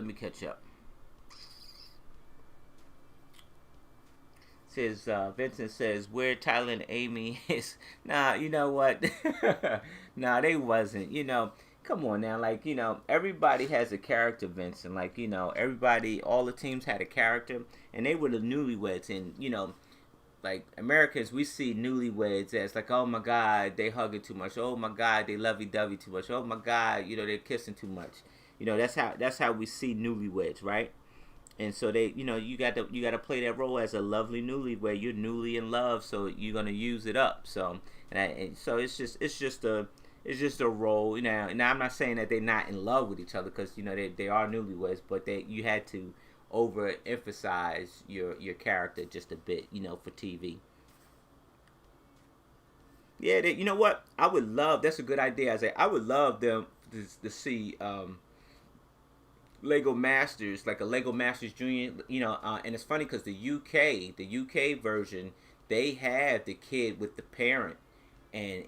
Says Vincent says where Tyler and Amy is. Nah, you know what? Nah, they wasn't. Come on now. Like, everybody has a character, Vincent. Like, everybody, all the teams had a character, and they were the newlyweds. And like Americans, we see newlyweds as like, oh my God, they hugging too much. Oh my God, they lovey-dovey too much. Oh my God, they're kissing too much. That's how we see newlyweds, right? And so they, you got to play that role as a lovely newlywed. You're newly in love, so you're gonna use it up. So so it's just it's just a role. Now I'm not saying that they're not in love with each other, because they are newlyweds, but you had to overemphasize your character just a bit, for TV. Yeah, you know what? I would love. That's a good idea. I would love them to see Lego Masters, like a Lego Masters Junior. And it's funny because the UK version, they have the kid with the parent, and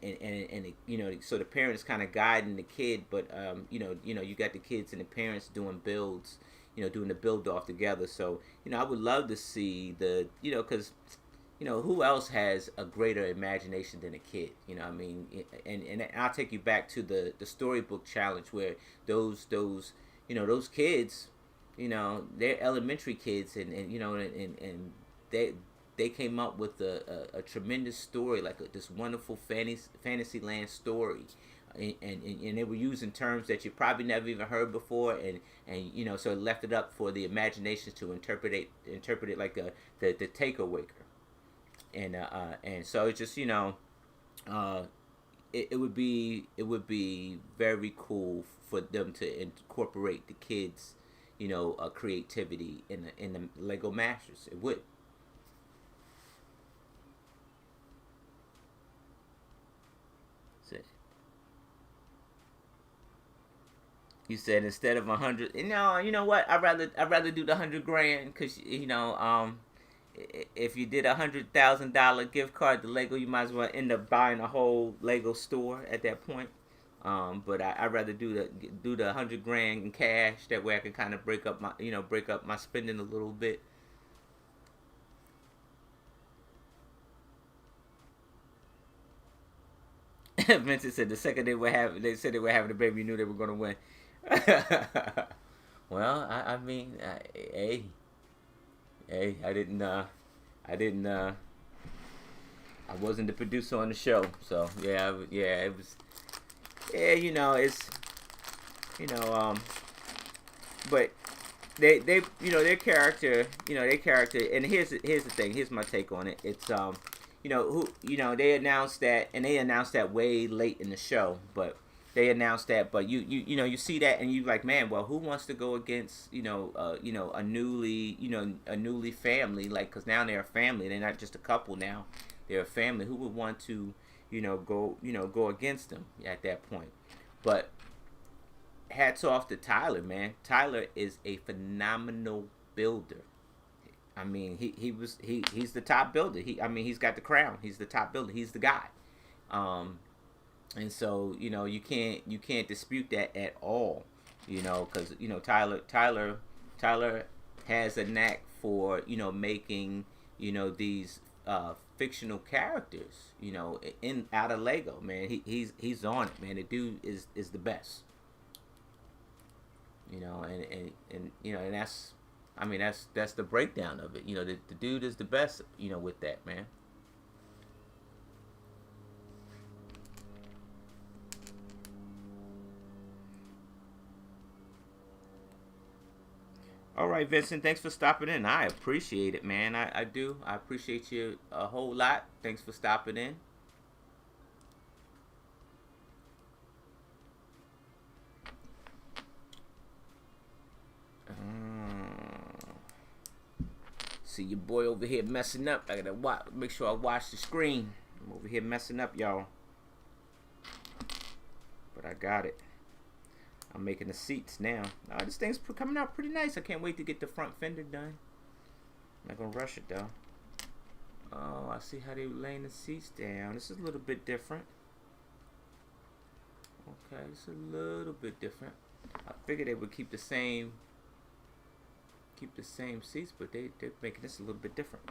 so the parent is kind of guiding the kid, but you got the kids and the parents doing builds, doing the build off together. So I would love to see because who else has a greater imagination than a kid? I mean, and I'll take you back to the storybook challenge, where those kids, they're elementary kids, and they came up with a tremendous story, like this wonderful fantasy land story. And they were using terms that you probably never even heard before, and so it left it up for the imagination to interpret it like the takeaway. And so it's just it would be very cool for them to incorporate the kids creativity in the Lego Masters. It would. So, you said instead of 100, you know what, I'd rather do the 100 grand, because if you did $100,000 gift card to Lego, you might as well end up buying a whole Lego store at that point. But I'd rather do the 100 grand in cash. That way I can kind of break up my spending a little bit. Vincent said the second they said they were having a baby, you knew they were going to win. Well, I mean, hey, I didn't, I wasn't the producer on the show, so yeah, it was, yeah, it's, you know, um, but they, their character, and here's the thing, here's my take on it. It's, they announced that, and they announced that way late in the show, but they announced that, but you see that, and you like, man, well, who wants to go against a newly family, like, because now they're a family, they're not just a couple now, they're a family. Who would want to go against them at that point? But hats off to Tyler, man. Tyler is a phenomenal builder. I mean, he's the top builder. He's got the crown. He's the top builder. He's the guy. And so you can't dispute that at all. Because Tyler has a knack for making these fictional characters in out of Lego, man. He's on it, man. The dude is the best. And that's the breakdown of it. The dude is the best. With that, man. All right, Vincent. Thanks for stopping in. I appreciate it, man. I do. I appreciate you a whole lot. Thanks for stopping in. See your boy over here messing up. I gotta make sure I watch the screen. I'm over here messing up, y'all. But I got it. I'm making the seats now. This thing's coming out pretty nice. I can't wait to get the front fender done. I'm not gonna rush it though. Oh, I see how they laying the seats down. This is a little bit different. Okay, it's a little bit different. I figured they would keep the same seats, but they're making this a little bit different.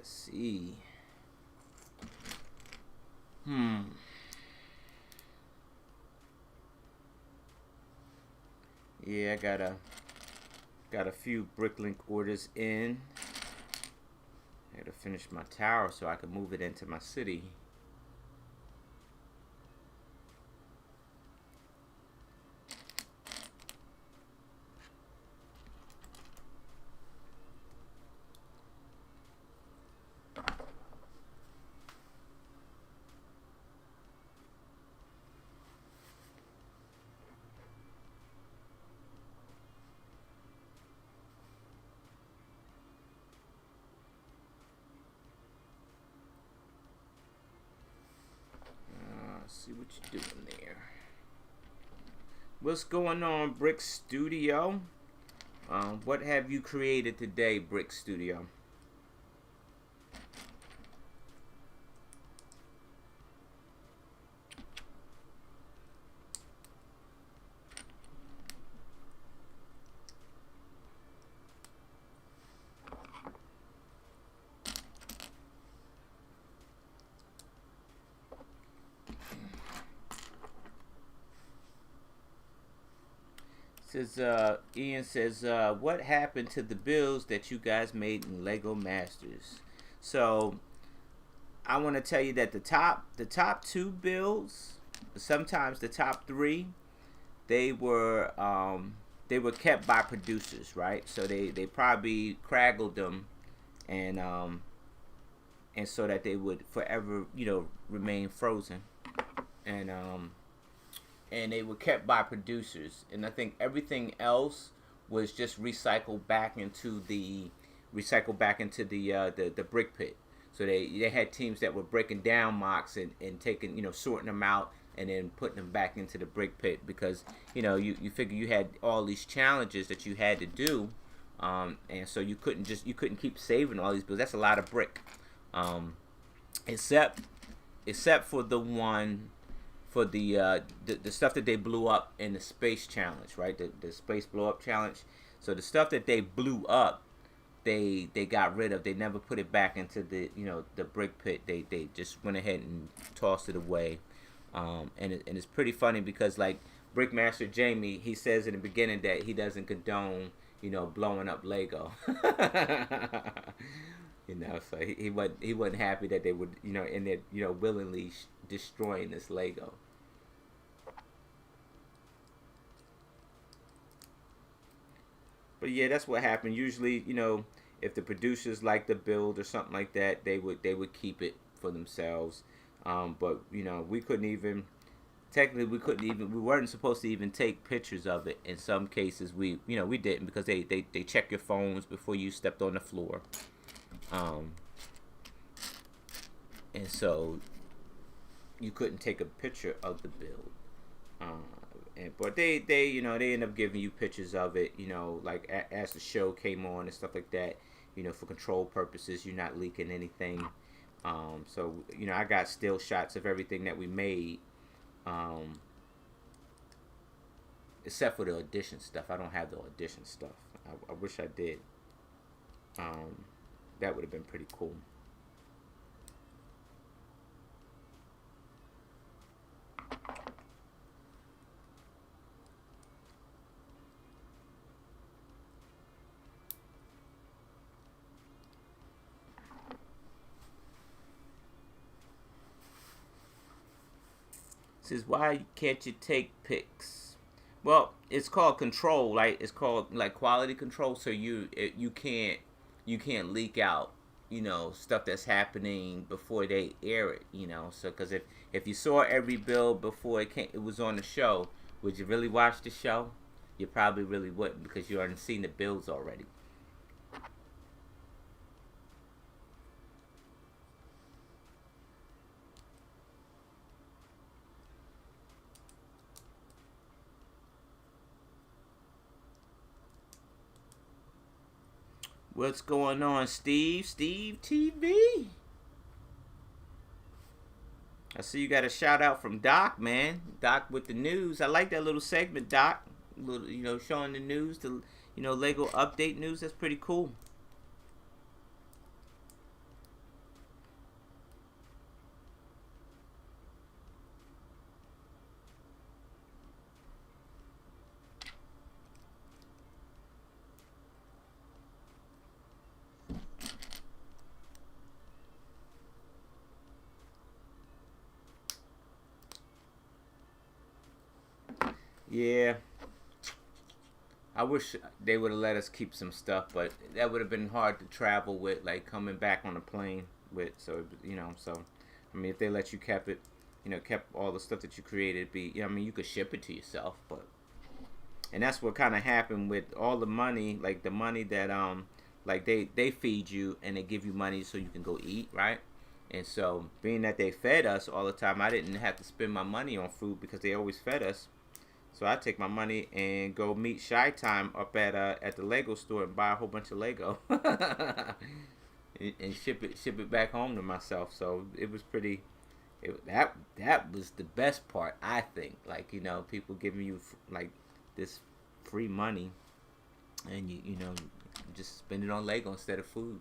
See. Yeah, I Got a few Bricklink orders in. I gotta finish my tower so I can move it into my city. See what you're doing there. What's going on, Brick Studio? What have you created today, Brick Studio? Ian says, what happened to the builds that you guys made in Lego Masters? So I want to tell you that the top two builds, sometimes the top three, they were kept by producers, right? So they probably craggled them, and so that they would forever, remain frozen, and they were kept by producers, and I think everything else was just recycled back into the brick pit. So they had teams that were breaking down mocks and taking, sorting them out and then putting them back into the brick pit, because you figure you had all these challenges that you had to do, and so you couldn't keep saving all these bills. That's a lot of brick, except for the one. For the stuff that they blew up in the space challenge, right? The space blow up challenge. So the stuff that they blew up, they got rid of. They never put it back into the the brick pit. They just went ahead and tossed it away. And it's pretty funny because, like, Brickmaster Jamie, he says in the beginning that he doesn't condone blowing up Lego. So he wasn't happy that they would in there willingly destroying this Lego. But yeah, that's what happened. Usually, if the producers liked the build or something like that, they would keep it for themselves. But we couldn't even, technically we weren't supposed to even take pictures of it. In some cases, we didn't, because they check your phones before you stepped on the floor. And so you couldn't take a picture of the build. But they end up giving you pictures of it, like as the show came on and stuff like that, for control purposes. You're not leaking anything. So I got still shots of everything that we made, except for the audition stuff. I don't have the audition stuff. I wish I did. That would have been pretty cool. Says, why can't you take pics? Well, it's called control, right? It's called like quality control. So you can't leak out stuff that's happening before they air it. So because if you saw every build before it was on the show, would you really watch the show? You probably really wouldn't, because you already seen the builds already. What's going on, Steve? Steve TV. I see you got a shout out from Doc, man. Doc with the news. I like that little segment, Doc. Little, showing the news, the Lego update news. That's pretty cool. Yeah, I wish they would have let us keep some stuff, but that would have been hard to travel with, like coming back on a plane with. So so I mean, if they let you keep it, kept all the stuff that you created, I mean, you could ship it to yourself, but and that's what kind of happened with all the money, like the money that like they feed you and they give you money so you can go eat, right? And so being that they fed us all the time, I didn't have to spend my money on food because they always fed us. So I take my money and go meet Shy Time up at the Lego store and buy a whole bunch of Lego and ship it back home to myself. So it was pretty. That was the best part, I think. Like people giving you like this free money, and you just spend it on Lego instead of food.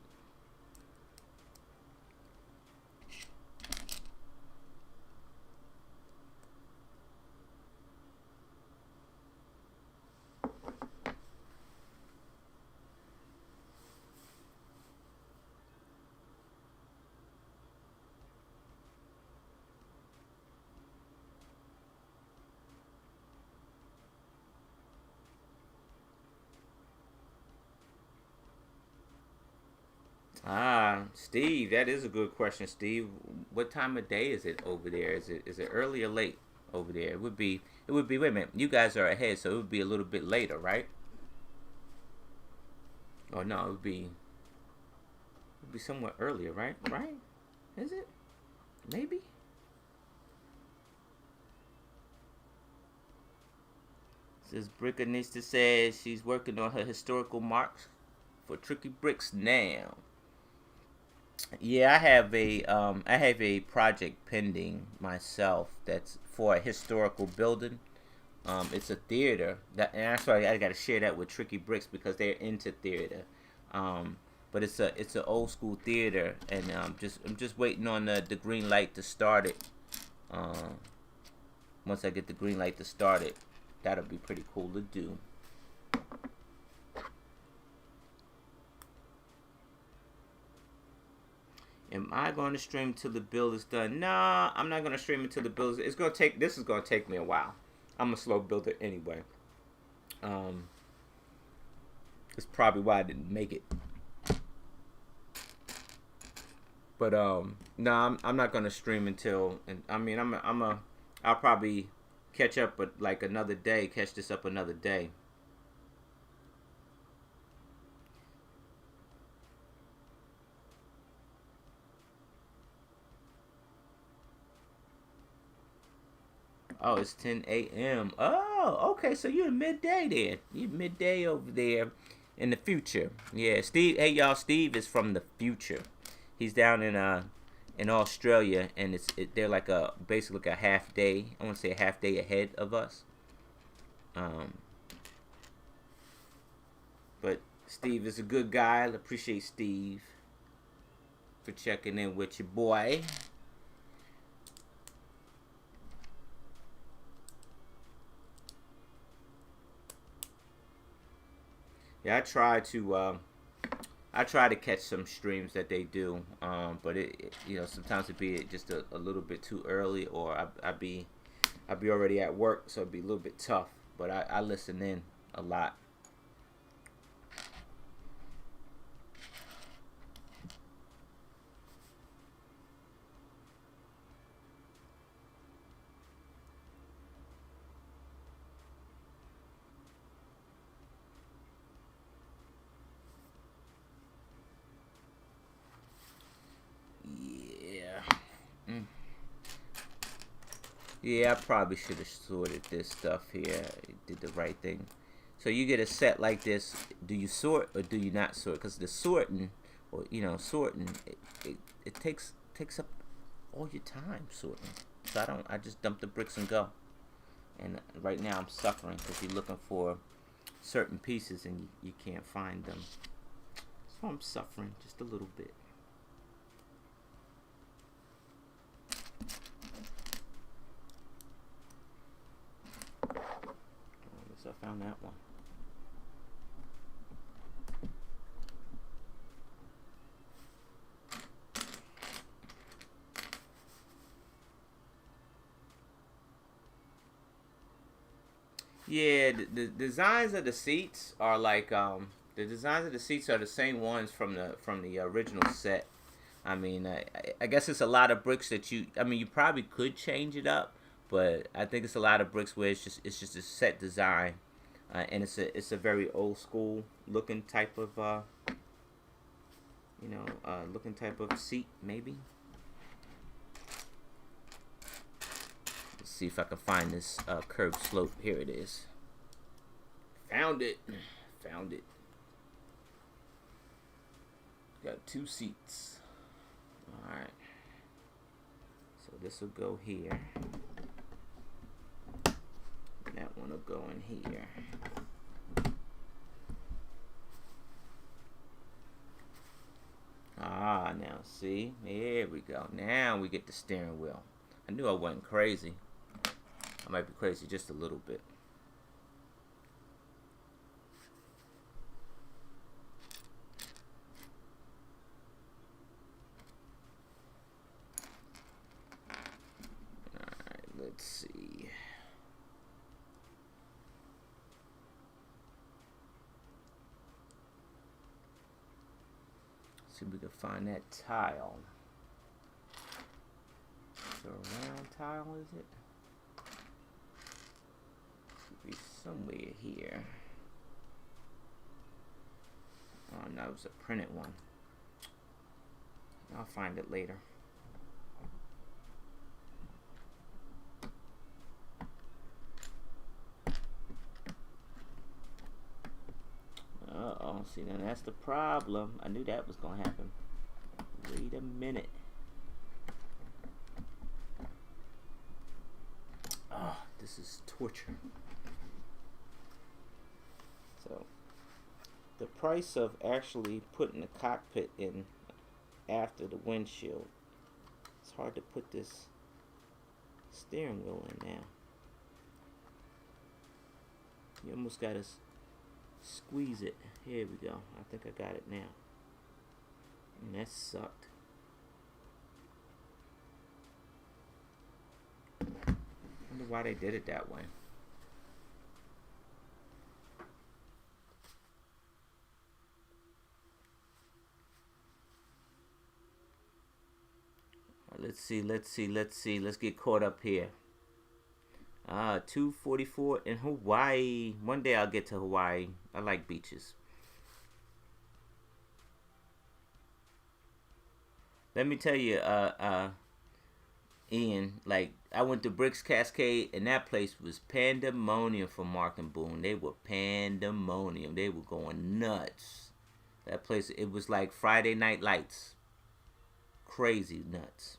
Steve, that is a good question, Steve. What time of day is it over there? Is it early or late over there? It would be. Wait a minute, you guys are ahead, so it would be a little bit later, right? Or no, it would be somewhat earlier, right? Right? Is it? Maybe. Says Brickanista says she's working on her historical marks for Tricky Bricks now. Yeah, I have a project pending myself that's for a historical building. It's a theater and that's why I got to share that with Tricky Bricks because they're into theater. Um, but it's a old school theater, and I'm just waiting on the green light to start it. Um, Once I get the green light to start it, that'll be pretty cool to do. Am I going to stream until the build is done? Nah, I'm not going to stream until the build is. It's going to take. This is going to take me a while. I'm a slow builder anyway. Um, it's probably why I didn't make it. But no, I'm not going to stream until. And I mean, I'll probably catch up, but like another day. Catch this up another day. Oh, it's 10 a.m. Oh, okay. So you're midday then. You're midday over there in the future. Yeah, Steve. Hey, y'all. Steve is from the future. He's down in Australia, and they're like basically like a half day. I want to say a half day ahead of us. Um, but Steve is a good guy. I appreciate Steve for checking in with your boy. Yeah, I try to catch some streams that they do, but sometimes it'd be just a little bit too early, or I'd be already at work, so it'd be a little bit tough. But I listen in a lot. Yeah. Mm. Yeah, I probably should have sorted this stuff here. Did the right thing. So you get a set like this. Do you sort or do you not sort? Because the sorting, or sorting, it takes up all your time sorting. So I don't. I just dump the bricks and go. And right now I'm suffering because you're looking for certain pieces and you can't find them. So I'm suffering just a little bit. So I found that one. Yeah, the designs of the seats are like the designs of the seats are the same ones from the original set. I mean, I guess it's a lot of bricks that you. I mean, you probably could change it up, but I think it's a lot of bricks where it's just a set design, and it's a very old school looking type of looking type of seat maybe. Let's see if I can find this curved slope. Here it is. Found it. Found it. Got two seats. Alright. So this will go here. And that one will go in here. Ah, now see? There we go. Now we get the steering wheel. I knew I wasn't crazy. I might be crazy just a little bit. Alright, let's see. See if we can find that tile. Is it a round tile, is it? Should be somewhere here. Oh no, it was a printed one. I'll find it later. Uh-oh, see, now that's the problem. I knew that was going to happen. Wait a minute. Oh, this is torture. So, the price of actually putting the cockpit in after the windshield. It's hard to put this steering wheel in now. You almost got to squeeze it. Here we go. I think I got it now. And that sucked. I wonder why they did it that way. Let's see. Let's get caught up here. 2:44 in Hawaii. One day I'll get to Hawaii. I like beaches. Let me tell you, Ian, like, I went to Bricks Cascade, and that place was pandemonium for Mark and Boone. They were pandemonium. They were going nuts. That place, it was like Friday Night Lights. Crazy nuts.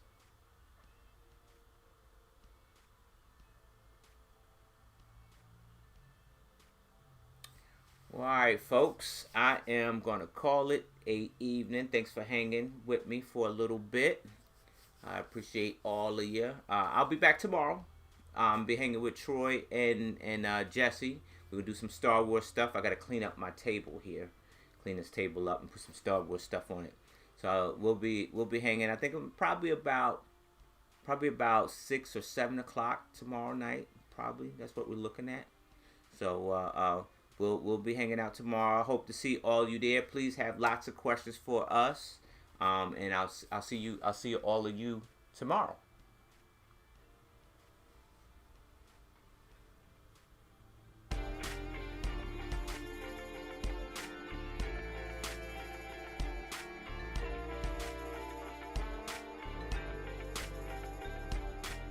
All right, folks, I am going to call it a evening. Thanks for hanging with me for a little bit. I appreciate all of you. I'll be back tomorrow. Be hanging with Troy and Jesse. We're going to do some Star Wars stuff. I got to clean up my table here. Clean this table up and put some Star Wars stuff on it. So we'll be hanging. I think probably about 6 or 7 o'clock tomorrow night. Probably that's what we're looking at. So we'll be hanging out tomorrow. Hope to see all you there. Please have lots of questions for us. And I'll see all of you tomorrow.